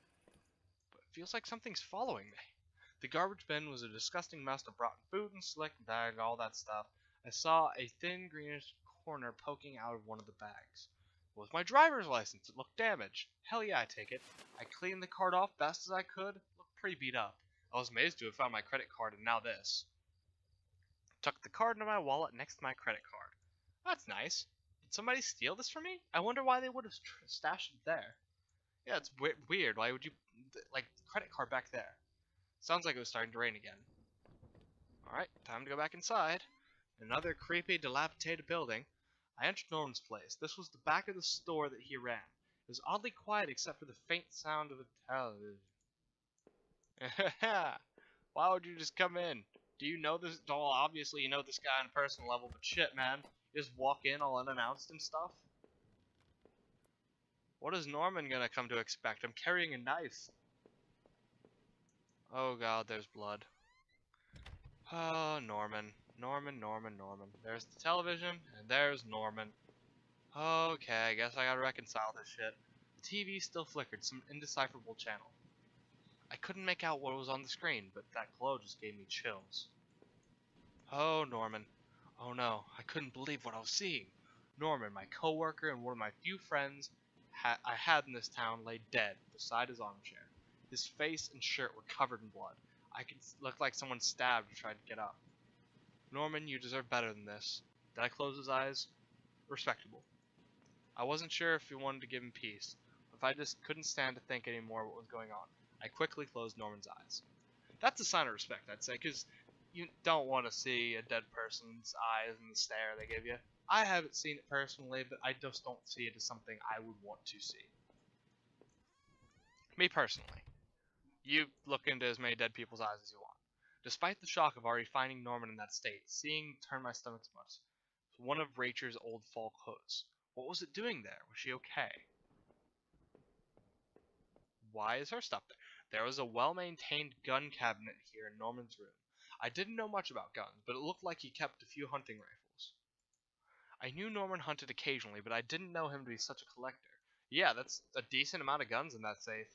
but it feels like something's following me. The garbage bin was a disgusting mess of rotten food and slick bag, all that stuff. I saw a thin greenish corner poking out of one of the bags. It was my driver's license. It looked damaged. Hell yeah, I take it. I cleaned the card off best as I could. It looked pretty beat up. I was amazed to have found my credit card and now this. Tucked the card into my wallet next to my credit card. That's nice. Did somebody steal this from me? I wonder why they would have stashed it there. Yeah, it's weird. Why would you, like, credit card back there? Sounds like it was starting to rain again. Alright, time to go back inside. Another creepy, dilapidated building. I entered Norman's place. This was the back of the store that he ran. It was oddly quiet except for the faint sound of a television. Why would you just come in? Do you know this? Well, obviously you know this guy on a personal level, but shit, man. You just walk in all unannounced and stuff? What is Norman gonna come to expect? I'm carrying a knife. Oh god, there's blood. Oh, Norman. Norman. There's the television, and there's Norman. Okay, I guess I gotta reconcile this shit. The TV still flickered, some indecipherable channel. I couldn't make out what was on the screen, but that glow just gave me chills. Oh, Norman. Oh no, I couldn't believe what I was seeing. Norman, my coworker and one of my few friends I had in this town, lay dead beside his armchair. His face and shirt were covered in blood. I could look like someone stabbed or tried to get up. Norman, you deserve better than this. Did I close his eyes? Respectable. I wasn't sure if he wanted to give him peace, or if I just couldn't stand to think anymore what was going on. I quickly closed Norman's eyes. That's a sign of respect, I'd say, because you don't want to see a dead person's eyes and the stare they give you. I haven't seen it personally, but I just don't see it as something I would want to see. Me personally. You look into as many dead people's eyes as you want. Despite the shock of already finding Norman in that state, seeing turned my stomach so much. One of Rachel's old fall clothes. What was it doing there? Was she okay? Why is her stuff there? There was a well-maintained gun cabinet here in Norman's room. I didn't know much about guns, but it looked like he kept a few hunting rifles. I knew Norman hunted occasionally, but I didn't know him to be such a collector. Yeah, that's a decent amount of guns in that safe.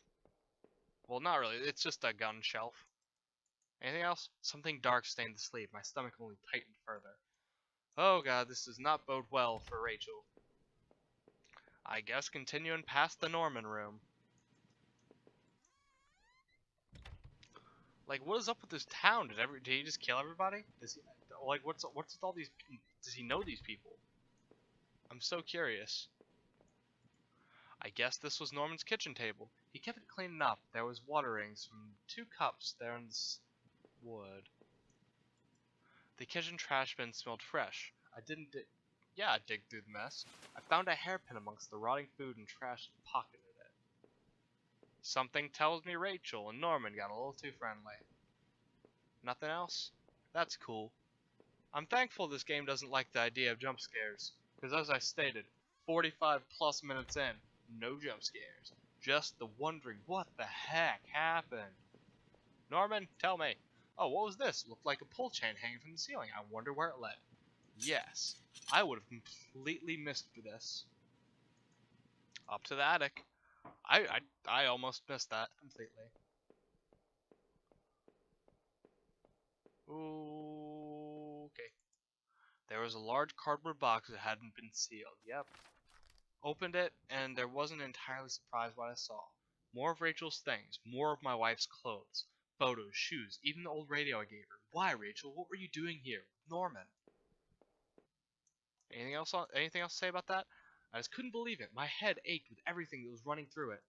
Well, not really. It's just a gun shelf. Anything else? Something dark stained the sleeve. My stomach only tightened further. Oh god, this does not bode well for Rachel. I guess continuing past the Norman room. Like, what is up with this town? Did he just kill everybody? Does he, like, what's with all these? Does he know these people? I'm so curious. I guess this was Norman's kitchen table. He kept it clean enough. There was water rings from 2 cups there in this wood. The kitchen trash bin smelled fresh. I didn't dig through the mess. I found a hairpin amongst the rotting food and trash and pocketed it. Something tells me Rachel and Norman got a little too friendly. Nothing else? That's cool. I'm thankful this game doesn't like the idea of jump scares, because as I stated, 45 plus minutes in, no jump scares. Just the wondering what the heck happened. Norman, tell me. Oh, what was this? It looked like a pull chain hanging from the ceiling. I wonder where it led. Yes, I would have completely missed this. Up to the attic. I almost missed that completely. Okay. There was a large cardboard box that hadn't been sealed. Yep. Opened it, and there wasn't entirely surprised what I saw. More of Rachel's things, more of my wife's clothes, photos, shoes, even the old radio I gave her. Why, Rachel? What were you doing here? Norman. Anything else to say about that? I just couldn't believe it. My head ached with everything that was running through it.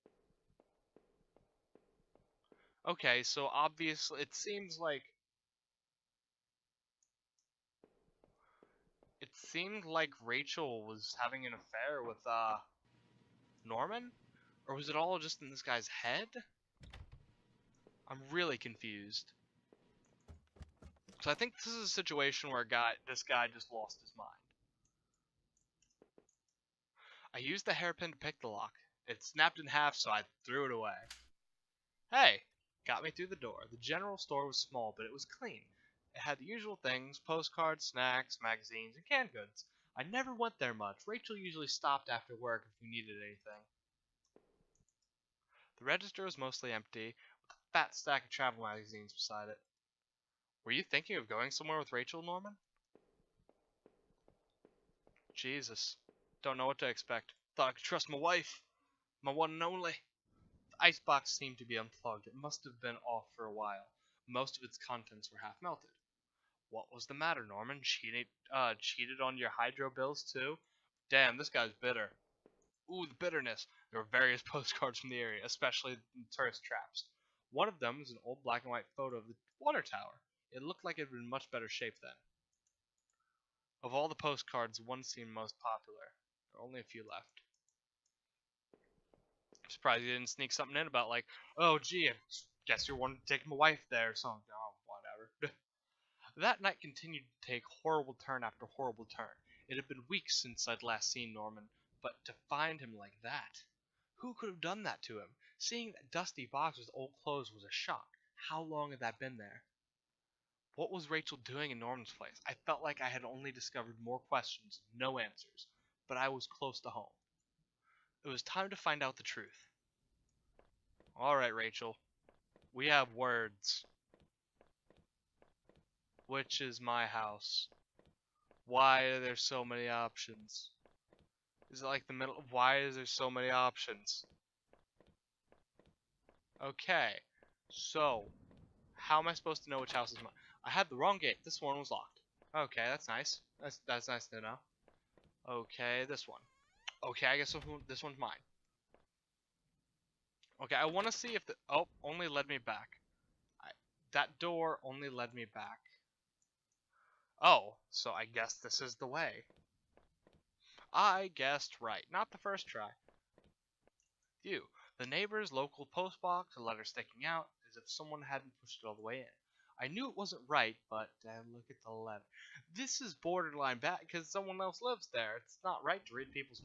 Okay, so obviously it seems like Rachel was having an affair with Norman? Or was it all just in this guy's head? I'm really confused. So I think this is a situation where this guy just lost his mind. I used the hairpin to pick the lock. It snapped in half, so I threw it away. Hey! Got me through the door. The general store was small, but it was clean. It had the usual things, postcards, snacks, magazines, and canned goods. I never went there much. Rachel usually stopped after work if we needed anything. The register was mostly empty, with a fat stack of travel magazines beside it. Were you thinking of going somewhere with Rachel, Norman? Jesus. Don't know what to expect. Thought I could trust my wife. My one and only. The icebox seemed to be unplugged. It must have been off for a while. Most of its contents were half melted. What was the matter, Norman? Cheated on your hydro bills too? Damn, this guy's bitter. Ooh, the bitterness. There were various postcards from the area, especially tourist traps. One of them was an old black and white photo of the water tower. It looked like it had been in much better shape then. Of all the postcards, one seemed most popular. There were only a few left. I'm surprised you didn't sneak something in about like, oh gee, I guess you're wanting to take my wife there or something. Oh, whatever. That night continued to take horrible turn after horrible turn. It had been weeks since I'd last seen Norman, but to find him like that. Who could have done that to him? Seeing that dusty box with old clothes was a shock. How long had that been there? What was Rachel doing in Norman's place? I felt like I had only discovered more questions, no answers, but I was close to home. It was time to find out the truth. Alright, Rachel. We have words. Which is my house? Why are there so many options? Is it like the middle? Why is there so many options? Okay, so how am I supposed to know which house is mine? I had the wrong gate. This one was locked. Okay, that's nice. That's nice to know. Okay, this one. Okay, I guess this one's mine. Okay, I want to see if the only led me back. That door only led me back. Oh, so I guess this is the way. I guessed right. Not the first try. Phew. The neighbor's local postbox, a letter sticking out, as if someone hadn't pushed it all the way in. I knew it wasn't right, but damn, look at the letter. This is borderline bad because someone else lives there. It's not right to read people's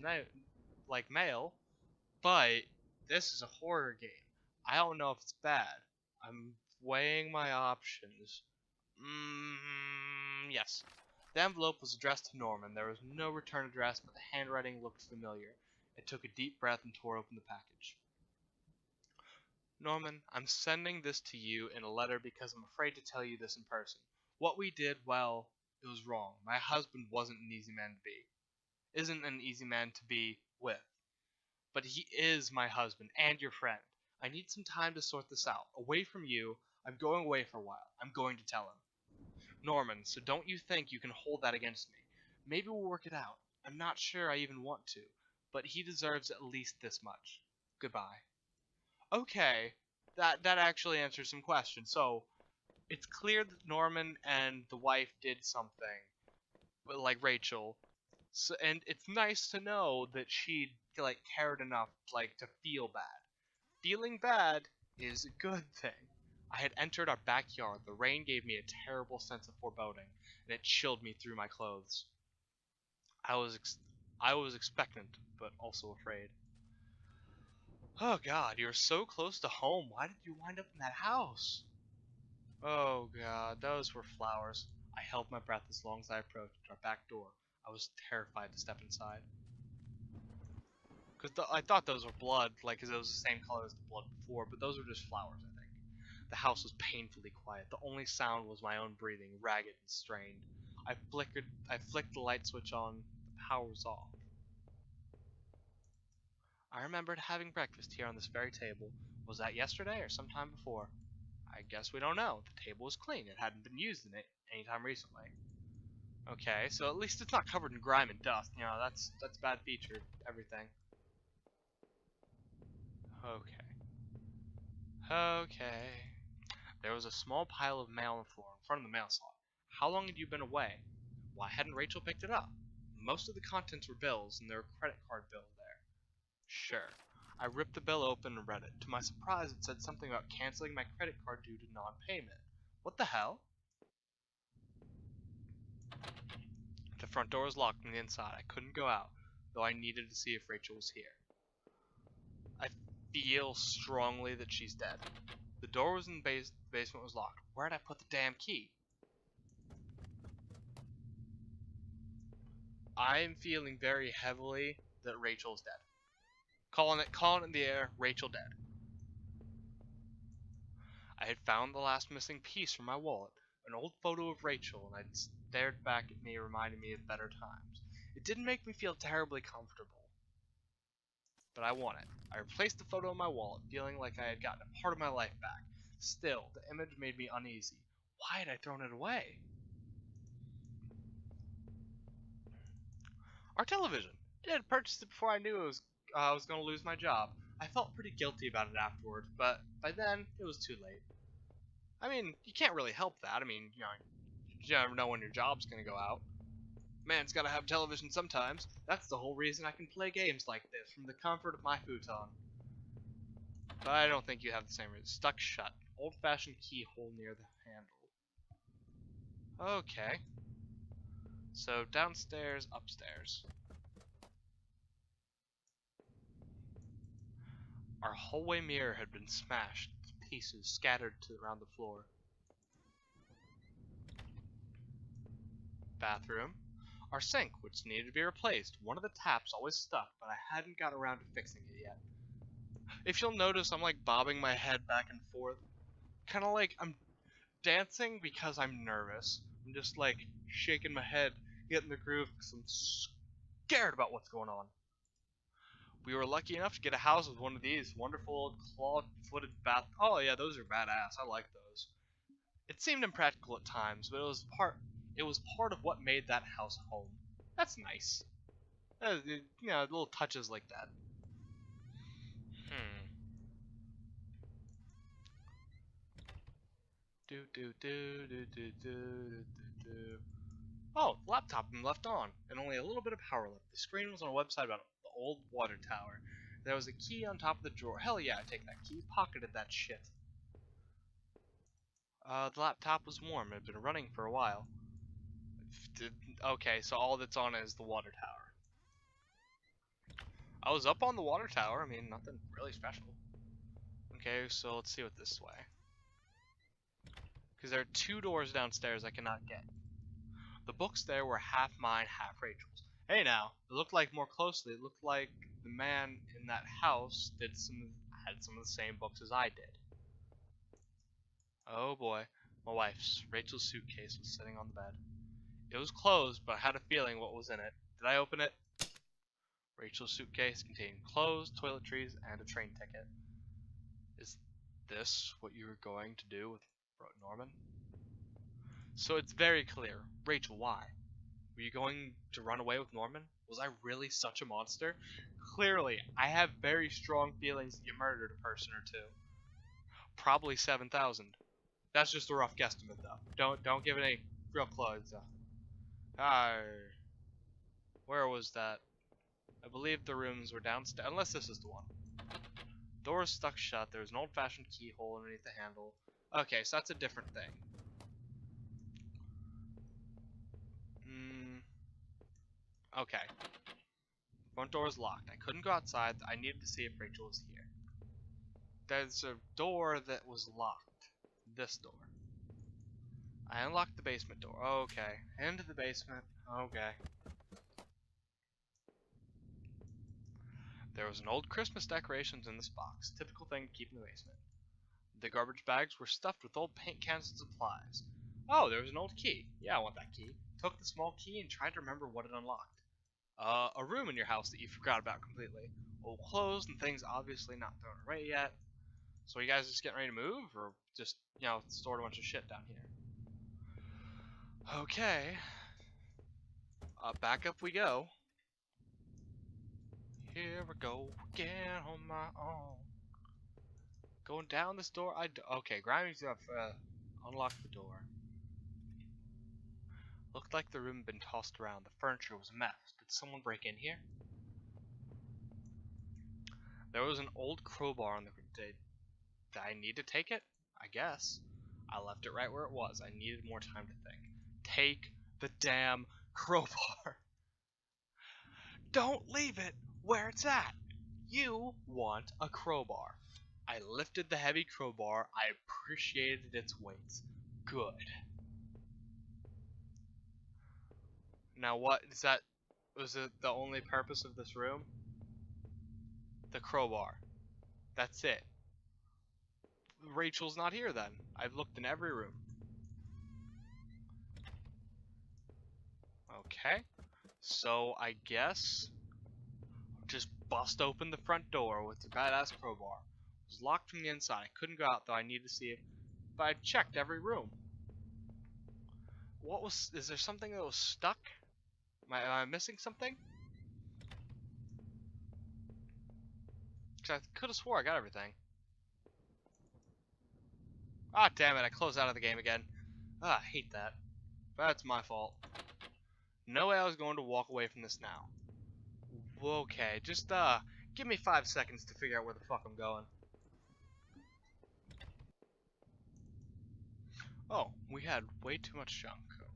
mail, but this is a horror game. I don't know if it's bad. I'm weighing my options. Yes. The envelope was addressed to Norman. There was no return address, but the handwriting looked familiar. I took a deep breath and tore open the package. Norman, I'm sending this to you in a letter because I'm afraid to tell you this in person. What we did, well, it was wrong. My husband wasn't an easy man to be. Isn't an easy man to be with. But he is my husband and your friend. I need some time to sort this out. Away from you, I'm going away for a while. I'm going to tell him. Norman, so don't you think you can hold that against me. Maybe we'll work it out. I'm not sure I even want to, but he deserves at least this much. Goodbye. Okay, that actually answers some questions. So, it's clear that Norman and the wife did something, like Rachel. So, and it's nice to know that she cared enough to feel bad. Feeling bad is a good thing. I had entered our backyard. The rain gave me a terrible sense of foreboding, and it chilled me through my clothes. I was expectant, but also afraid. Oh God, you're so close to home. Why did you wind up in that house? Oh God, those were flowers. I held my breath as long as I approached our back door. I was terrified to step inside. Because I thought those were blood, because it was the same color as the blood before, but those were just flowers, I think. The house was painfully quiet. The only sound was my own breathing, ragged and strained. I flicked the light switch on. The power was off. I remembered having breakfast here on this very table. Was that yesterday or sometime before? I guess we don't know. The table was clean. It hadn't been used in it anytime recently. Okay, so at least it's not covered in grime and dust. You know, that's a bad feature. Everything. Okay. Okay. There was a small pile of mail on the floor in front of the mail slot. How long had you been away? Why hadn't Rachel picked it up? Most of the contents were bills, and there were credit card bills there. Sure. I ripped the bill open and read it. To my surprise, it said something about canceling my credit card due to non-payment. What the hell? The front door was locked from the inside. I couldn't go out, though I needed to see if Rachel was here. I feel strongly that she's dead. The door was in the basement was locked. Where'd I put the damn key? I'm feeling very heavily that Rachel's dead. Calling it in the air, Rachel dead. I had found the last missing piece from my wallet, an old photo of Rachel, and I'd stared back at me, reminding me of better times. It didn't make me feel terribly comfortable, but I want it. I replaced the photo in my wallet, feeling like I had gotten a part of my life back. Still, the image made me uneasy. Why had I thrown it away? Our television. I had purchased it before I knew I was going to lose my job. I felt pretty guilty about it afterward, but by then, it was too late. I mean, you can't really help that. I mean, you never know when your job's going to go out. Man's gotta have television sometimes. That's the whole reason I can play games like this from the comfort of my futon. But I don't think you have the same reason. Stuck shut. Old-fashioned keyhole near the handle. Okay. So downstairs, upstairs. Our hallway mirror had been smashed, pieces scattered around the floor. Bathroom. Our sink, which needed to be replaced. One of the taps always stuck, but I hadn't got around to fixing it yet. If you'll notice, I'm bobbing my head back and forth. Kinda like I'm dancing because I'm nervous. I'm just shaking my head, getting the groove because I'm scared about what's going on. We were lucky enough to get a house with one of these wonderful claw-footed bath. Oh yeah, those are badass. I like those. It seemed impractical at times, but it was part of what made that house home. That's nice. You know, little touches like that. Hmm. Do do do do do do do do. Oh, the laptop been left on, and only a little bit of power left. The screen was on a website about the old water tower. There was a key on top of the drawer. Hell yeah, I take that key. Pocketed that shit. The laptop was warm. It had been running for a while. Okay, so all that's on it is the water tower. I was up on the water tower. I mean, nothing really special. Okay, so let's see what this way. Because there are 2 doors downstairs I cannot get. The books there were half mine, half Rachel's. Hey now, it looked like more closely, it looked like the man in that house had some of the same books as I did. Oh boy, my wife's, Rachel's suitcase was sitting on the bed. It was closed, but I had a feeling what was in it. Did I open it? Rachel's suitcase contained clothes, toiletries, and a train ticket. Is this what you were going to do with Norman? So it's very clear. Rachel, why? Were you going to run away with Norman? Was I really such a monster? Clearly, I have very strong feelings that you murdered a person or two. Probably 7,000. That's just a rough guesstimate, though. Don't give it any real clothes. Where was that? I believe the rooms were downstairs, unless this is the one. Door was stuck shut. There was an old-fashioned keyhole underneath the handle. Okay, so that's a different thing. Okay. Front door was locked. I couldn't go outside. I needed to see if Rachel was here. There's a door that was locked. This door. I unlocked the basement door. Okay. Into the basement. Okay. There was an old Christmas decorations in this box. Typical thing to keep in the basement. The garbage bags were stuffed with old paint cans and supplies. Oh, there was an old key. Yeah, I want that key. Took the small key and tried to remember what it unlocked. A room in your house that you forgot about completely. Old clothes and things obviously not thrown away yet. So you guys just getting ready to move, or just, you know, stored a bunch of shit down here? Okay. Back up we go. Here we go again on my own. Going down this door. Okay, Grimey's unlocked the door. Looked like the room had been tossed around. The furniture was a mess. Did someone break in here? There was an old crowbar on the did I need to take it? I guess. I left it right where it was. I needed more time to think. Take the damn crowbar. Don't leave it where it's at. You want a crowbar. I lifted the heavy crowbar. I appreciated its weight. Good. Now what is that? Was it the only purpose of this room? The crowbar. That's it. Rachel's not here then. I've looked in every room. Okay. So I guess just bust open the front door with the badass crowbar. It was locked from the inside. I couldn't go out though. I needed to see if I checked every room. Is there something that was stuck? Am I missing something? Because I could have swore I got everything. Ah, damn it, I closed out of the game again. Ah, I hate that. That's my fault. No way I was going to walk away from this now. Okay, just, give me 5 seconds to figure out where the fuck I'm going. Oh, we had way too much junk coke.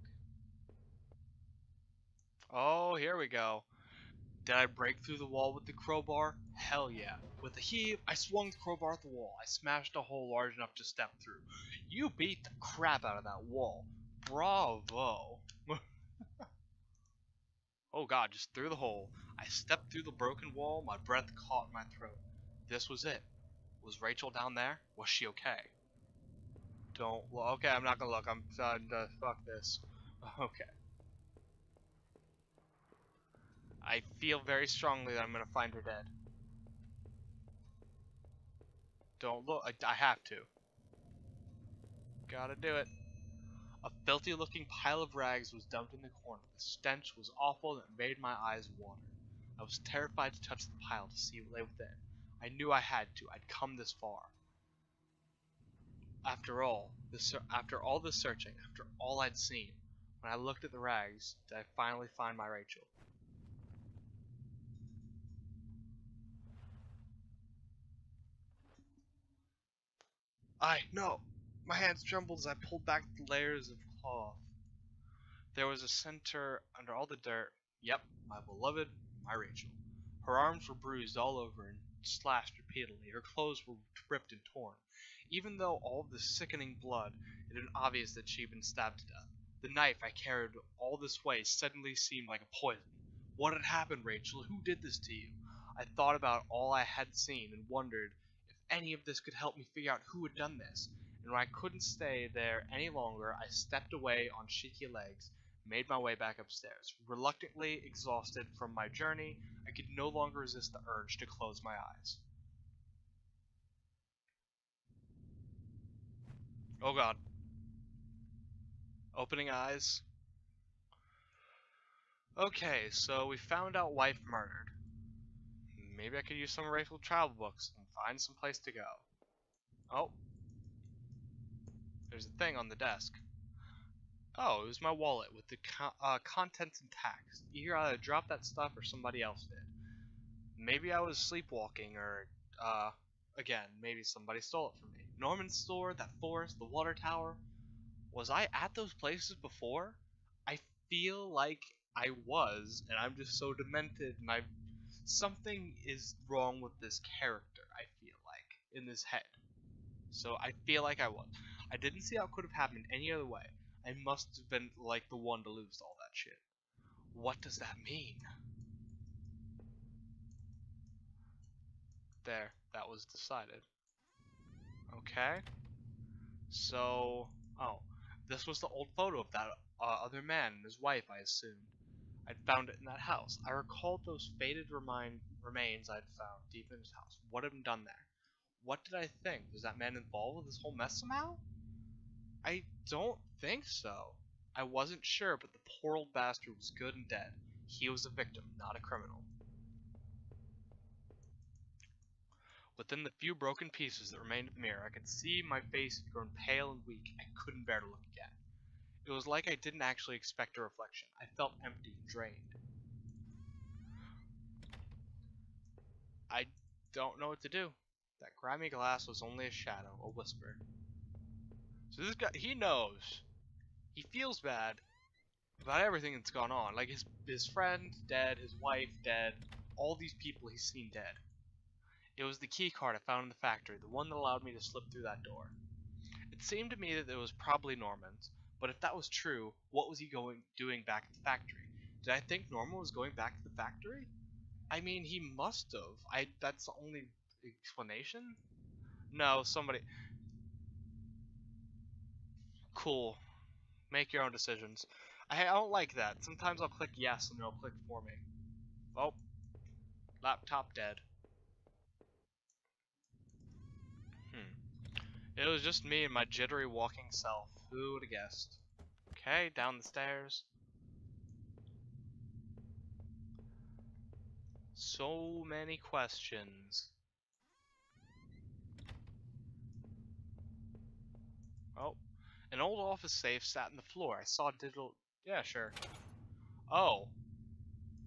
Oh, here we go. Did I break through the wall with the crowbar? Hell yeah. With a heave, I swung the crowbar at the wall. I smashed a hole large enough to step through. You beat the crap out of that wall. Bravo. Oh god, just through the hole. I stepped through the broken wall, my breath caught in my throat. This was it. Was Rachel down there? Was she okay? Don't look. Okay, I'm not gonna look. I'm fuck this. Okay. I feel very strongly that I'm gonna find her dead. Don't look. I have to. Gotta do it. A filthy looking pile of rags was dumped in the corner. The stench was awful and it made my eyes water. I was terrified to touch the pile to see what lay within. I knew I had to. I'd come this far. After all the searching, after all I'd seen, when I looked at the rags, did I finally find my Rachel. No! My hands trembled as I pulled back the layers of cloth. There was a center under all the dirt. Yep, my beloved, my Rachel. Her arms were bruised all over and slashed repeatedly. Her clothes were ripped and torn. Even though all of the sickening blood, it had been obvious that she had been stabbed to death. The knife I carried all this way suddenly seemed like a poison. What had happened, Rachel? Who did this to you? I thought about all I had seen and wondered if any of this could help me figure out who had done this. And when I couldn't stay there any longer, I stepped away on shaky legs, made my way back upstairs. Reluctantly exhausted from my journey, I could no longer resist the urge to close my eyes. Oh god. Opening eyes. Okay, so we found out wife murdered. Maybe I could use some Rachel travel books and find some place to go. Oh. There's a thing on the desk. Oh, it was my wallet with the contents intact. Either I dropped that stuff or somebody else did. Maybe I was sleepwalking or, again, maybe somebody stole it from me. Norman's store, that forest, the water tower. Was I at those places before? I feel like I was, and I'm just so demented, and something is wrong with this character, I feel like, in this head. So I feel like I was. I didn't see how it could have happened any other way. I must have been like the one to lose all that shit. What does that mean? There, that was decided. Okay. So, oh, this was the old photo of that other man and his wife, I assumed. I'd found it in that house. I recalled those faded remains I'd found deep in his house. What had been done there? What did I think? Was that man involved with this whole mess somehow? I don't think so. I wasn't sure, but the poor old bastard was good and dead. He was a victim, not a criminal. Within the few broken pieces that remained of the mirror, I could see my face had grown pale and weak. I couldn't bear to look again. It was like I didn't actually expect a reflection. I felt empty and drained. I don't know what to do. That grimy glass was only a shadow, a whisper. So this guy, he knows. He feels bad about everything that's gone on. Like his friend dead, his wife dead, all these people he's seen dead. It was the key card I found in the factory, the one that allowed me to slip through that door. It seemed to me that it was probably Norman's, but if that was true, what was he doing back at the factory? Did I think Norman was going back to the factory? I mean, he must have. That's the only explanation? No, somebody... Cool. Make your own decisions. I don't like that. Sometimes I'll click yes and it'll click for me. Oh. Laptop dead. It was just me and my jittery walking self. Who would have guessed? Okay, down the stairs. So many questions. Oh, an old office safe sat on the floor. I saw digital... Yeah, sure. Oh.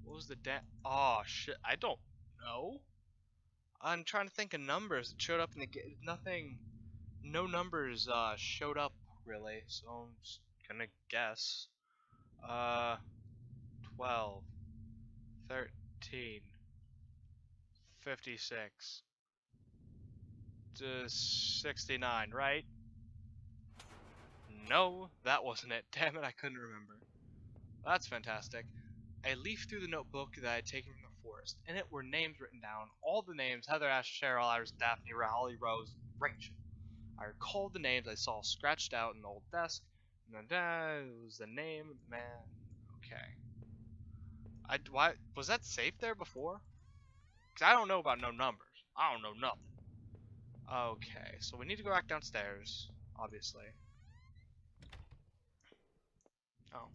What was the Oh, shit. I don't know. I'm trying to think of numbers that showed up in the... Nothing... No numbers, showed up, really. So I'm just gonna guess. 12. 13. 56. 69, right? No, that wasn't it. Damn it, I couldn't remember. That's fantastic. I leafed through the notebook that I had taken from the forest. In it were names written down. All the names: Heather, Ash, Cheryl, Iris, Daphne, Holly, Rose, Rachel. I recalled the names I saw scratched out in the old desk. And then it was the name of the man. Okay. Why was that safe there before? Because I don't know about no numbers. I don't know nothing. Okay, so we need to go back downstairs, obviously. Oh.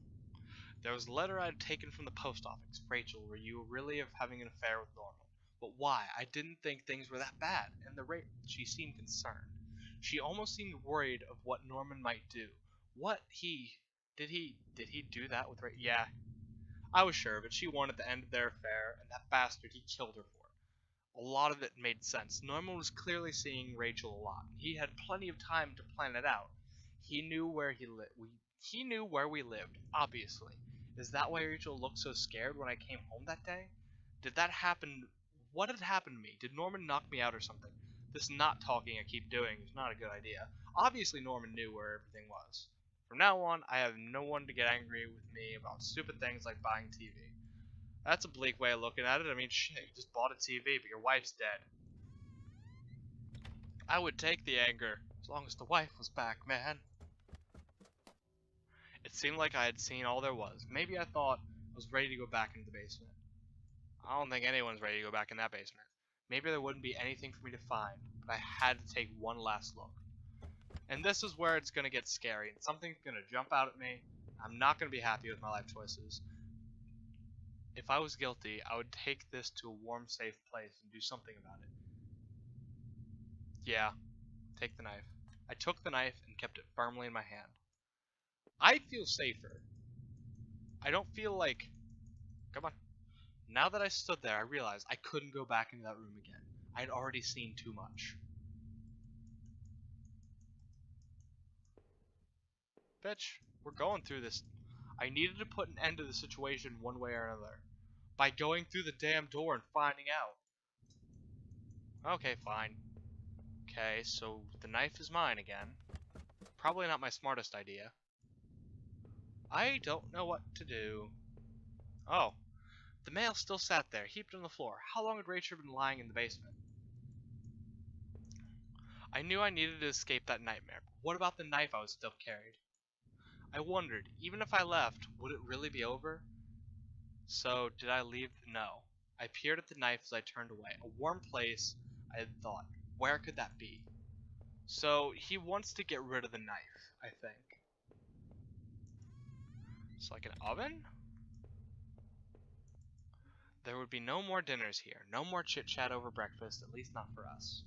There was a letter I had taken from the post office. Rachel, were you really having an affair with Norman? But why? I didn't think things were that bad. And she seemed concerned. She almost seemed worried of what Norman might do. Did he do that with Rachel? Yeah, I was sure, but she wanted the end of their affair, and that bastard, he killed her for it. A lot of it made sense. Norman was clearly seeing Rachel a lot. He had plenty of time to plan it out. He knew where he knew where we lived, obviously. Is that why Rachel looked so scared when I came home that day? Did that happen? What had happened to me? Did Norman knock me out or something? This not talking I keep doing is not a good idea. Obviously Norman knew where everything was. From now on, I have no one to get angry with me about stupid things like buying TV. That's a bleak way of looking at it. I mean, shit, you just bought a TV, but your wife's dead. I would take the anger, as long as the wife was back, man. It seemed like I had seen all there was. Maybe I thought I was ready to go back into the basement. I don't think anyone's ready to go back in that basement. Maybe there wouldn't be anything for me to find, but I had to take one last look. And this is where it's gonna get scary, and something's gonna jump out at me. I'm not gonna be happy with my life choices. If I was guilty, I would take this to a warm, safe place and do something about it. Yeah, take the knife. I took the knife and kept it firmly in my hand. I feel safer. I don't feel like... Come on. Now that I stood there, I realized I couldn't go back into that room again. I had already seen too much. Bitch, we're going through this. I needed to put an end to the situation one way or another. By going through the damn door and finding out. Okay, fine. Okay, so the knife is mine again. Probably not my smartest idea. I don't know what to do. Oh. The mail still sat there, heaped on the floor. How long had Rachel been lying in the basement? I knew I needed to escape that nightmare, but what about the knife I was still carried? I wondered, even if I left, would it really be over? So, did I leave? No. I peered at the knife as I turned away. A warm place, I had thought. Where could that be? So, he wants to get rid of the knife, I think. It's like an oven? There would be no more dinners here. No more chit-chat over breakfast, at least not for us.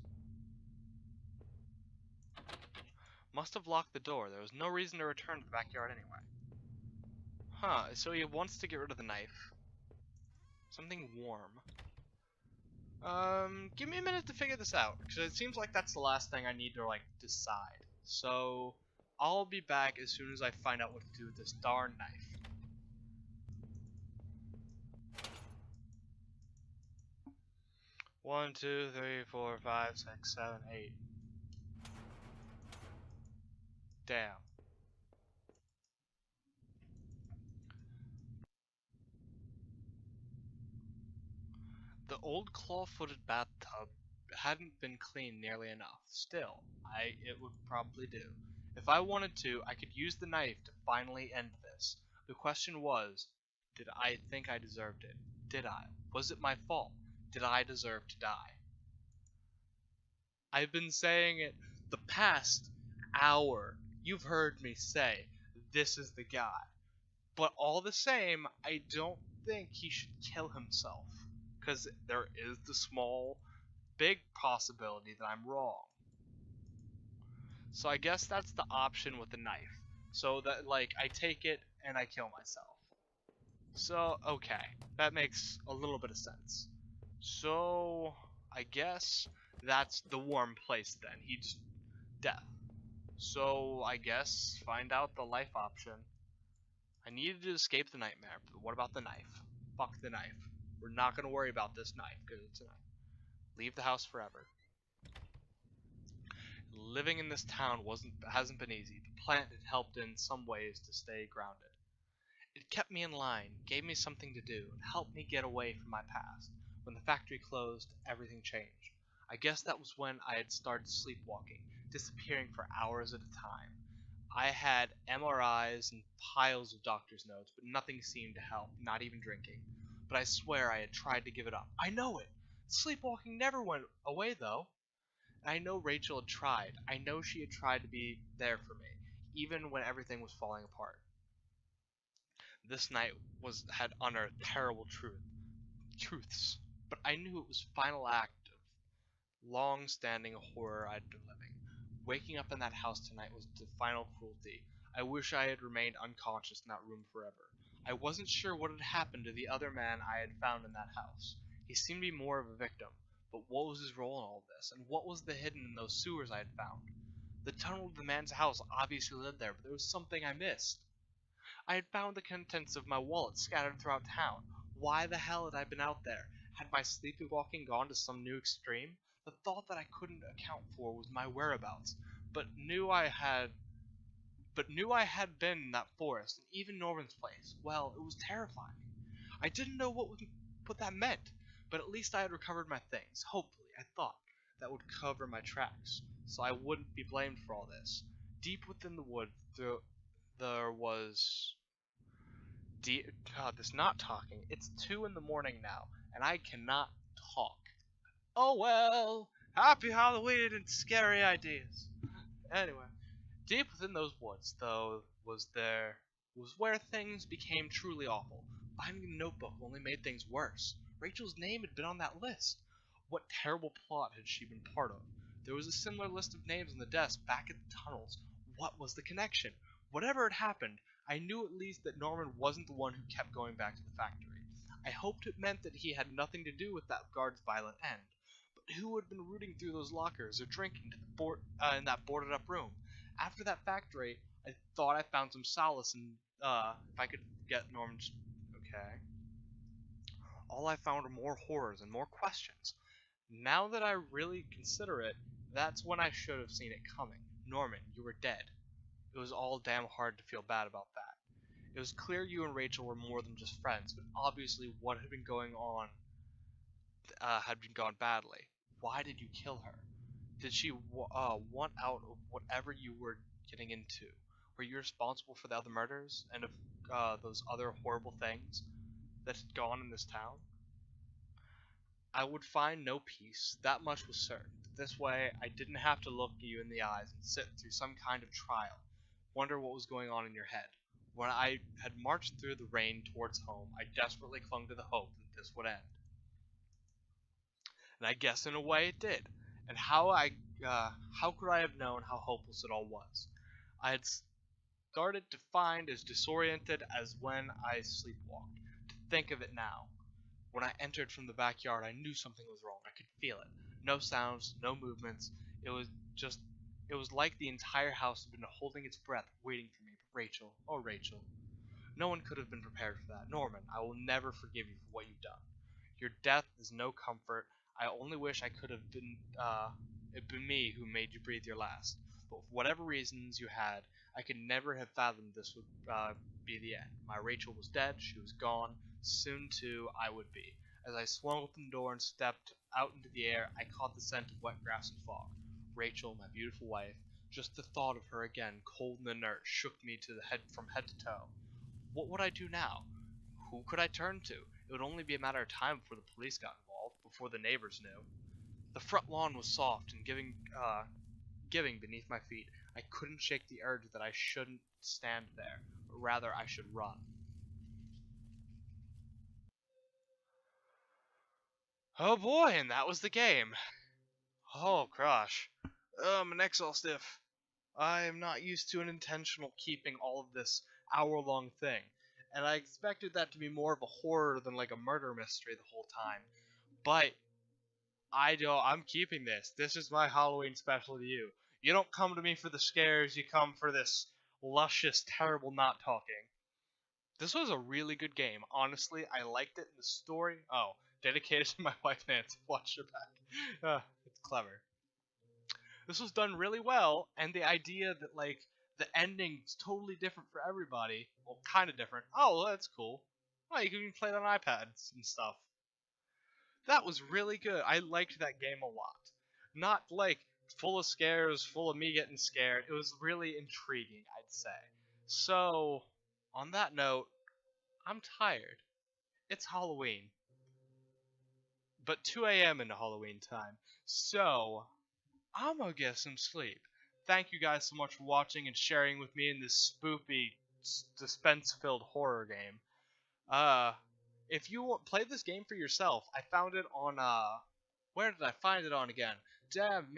Must have locked the door. There was no reason to return to the backyard anyway. Huh, so he wants to get rid of the knife. Something warm. Give me a minute to figure this out, because it seems like that's the last thing I need to, like, decide. So, I'll be back as soon as I find out what to do with this darn knife. One, two, three, four, five, six, seven, eight. Damn. The old claw-footed bathtub hadn't been cleaned nearly enough. Still, it would probably do. If I wanted to, I could use the knife to finally end this. The question was, did I think I deserved it? Did I? Was it my fault? Did I deserve to die? I've been saying it the past hour. You've heard me say, this is the guy. But all the same, I don't think he should kill himself. Because there is the small, big possibility that I'm wrong. So I guess that's the option with the knife. So that, like, I take it and I kill myself. So, okay. That makes a little bit of sense. So, I guess that's the warm place then. He's death. So, I guess find out the life option. I needed to escape the nightmare, but what about the knife? Fuck the knife. We're not going to worry about this knife, because it's a knife. Leave the house forever. Living in this town hasn't been easy. The plant had helped in some ways to stay grounded. It kept me in line, gave me something to do, and helped me get away from my past. When the factory closed, everything changed. I guess that was when I had started sleepwalking, disappearing for hours at a time. I had MRIs and piles of doctor's notes, but nothing seemed to help, not even drinking. But I swear I had tried to give it up. I know it! Sleepwalking never went away, though. And I know Rachel had tried. I know she had tried to be there for me, even when everything was falling apart. This night had unearthed terrible truths, but I knew it was final act of long-standing horror I'd been living. Waking up in that house tonight was the final cruelty. I wish I had remained unconscious in that room forever. I wasn't sure what had happened to the other man I had found in that house. He seemed to be more of a victim, but what was his role in all this, and what was the hidden in those sewers I had found? The tunnel to the man's house obviously led there, but there was something I missed. I had found the contents of my wallet scattered throughout town. Why the hell had I been out there? Had my sleepwalking gone to some new extreme? The thought that I couldn't account for was my whereabouts, but knew I had been in that forest, and even Norman's place. Well, it was terrifying. I didn't know what that meant, but at least I had recovered my things. Hopefully, I thought, that would cover my tracks, so I wouldn't be blamed for all this. Deep within the wood, there was God, this not talking. It's 2 in the morning now, and I cannot talk. Oh well, happy Halloween and scary ideas. Anyway, deep within those woods, though, was where things became truly awful. Finding the notebook only made things worse. Rachel's name had been on that list. What terrible plot had she been part of? There was a similar list of names on the desk back at the tunnels. What was the connection? Whatever had happened, I knew at least that Norman wasn't the one who kept going back to the factory. I hoped it meant that he had nothing to do with that guard's violent end. But who had been rooting through those lockers or drinking in that boarded up room? After that factory, I thought I found some solace in if I could get Norman's. Okay. All I found were more horrors and more questions. Now that I really consider it, that's when I should have seen it coming. Norman, you were dead. It was all damn hard to feel bad about that. It was clear you and Rachel were more than just friends, but obviously what had been going on had been gone badly. Why did you kill her? Did she want out of whatever you were getting into? Were you responsible for the other murders and of those other horrible things that had gone in this town? I would find no peace, that much was certain. This way, I didn't have to look you in the eyes and sit through some kind of trial, wonder what was going on in your head. When I had marched through the rain towards home, I desperately clung to the hope that this would end. And I guess in a way it did. And how could I have known how hopeless it all was? I had started to find as disoriented as when I sleepwalked. To think of it now. When I entered from the backyard, I knew something was wrong. I could feel it. No sounds, no movements. It was like the entire house had been holding its breath, waiting for me. But Rachel, oh Rachel, no one could have been prepared for that. Norman, I will never forgive you for what you've done. Your death is no comfort. I only wish I could have it been me who made you breathe your last. But for whatever reasons you had, I could never have fathomed this would be the end. My Rachel was dead. She was gone. Soon, too, I would be. As I swung open the door and stepped out into the air, I caught the scent of wet grass and fog. Rachel, my beautiful wife, just the thought of her again, cold and inert, shook me from head to toe. What would I do now? Who could I turn to? It would only be a matter of time before the police got involved, before the neighbors knew. The front lawn was soft and giving beneath my feet. I couldn't shake the urge that I shouldn't stand there, but rather I should run. Oh boy, and that was the game. Oh gosh. My neck's all stiff. I am not used to an intentional keeping all of this hour-long thing, and I expected that to be more of a horror than like a murder mystery the whole time. But I'm keeping this. This is my Halloween special to you. You don't come to me for the scares, you come for this luscious, terrible not talking. This was a really good game. Honestly, I liked it in the story. Oh, dedicated to my wife Nancy. Watch your back. It's clever. This was done really well, and the idea that like the ending's totally different for everybody. Well, kind of different. Oh, that's cool. Oh, you can even play it on iPads and stuff. That was really good. I liked that game a lot. Not like full of scares, full of me getting scared. It was really intriguing, I'd say. So, on that note, I'm tired. It's Halloween. But 2 a.m. into Halloween time. So, I'm gonna get some sleep. Thank you guys so much for watching and sharing with me in this spoopy, suspense-filled horror game. Uh, if you play this game for yourself, I found it on where did I find it on again? Damn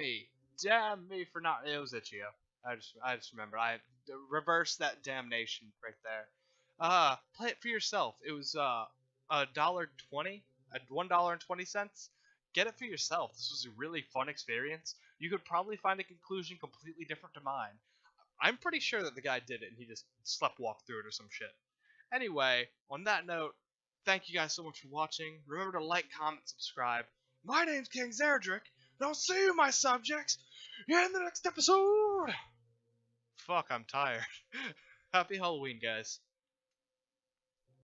me for not. It was Itch.io. I just remember. I reversed that damnation right there. Play it for yourself. It was $1.20, $1.20. Get it for yourself. This was a really fun experience. You could probably find a conclusion completely different to mine. I'm pretty sure that the guy did it and he just sleptwalked through it or some shit. Anyway, on that note, thank you guys so much for watching. Remember to like, comment, subscribe. My name's King Zerdrick, and I'll see you, my subjects, in the next episode. Fuck, I'm tired. Happy Halloween, guys.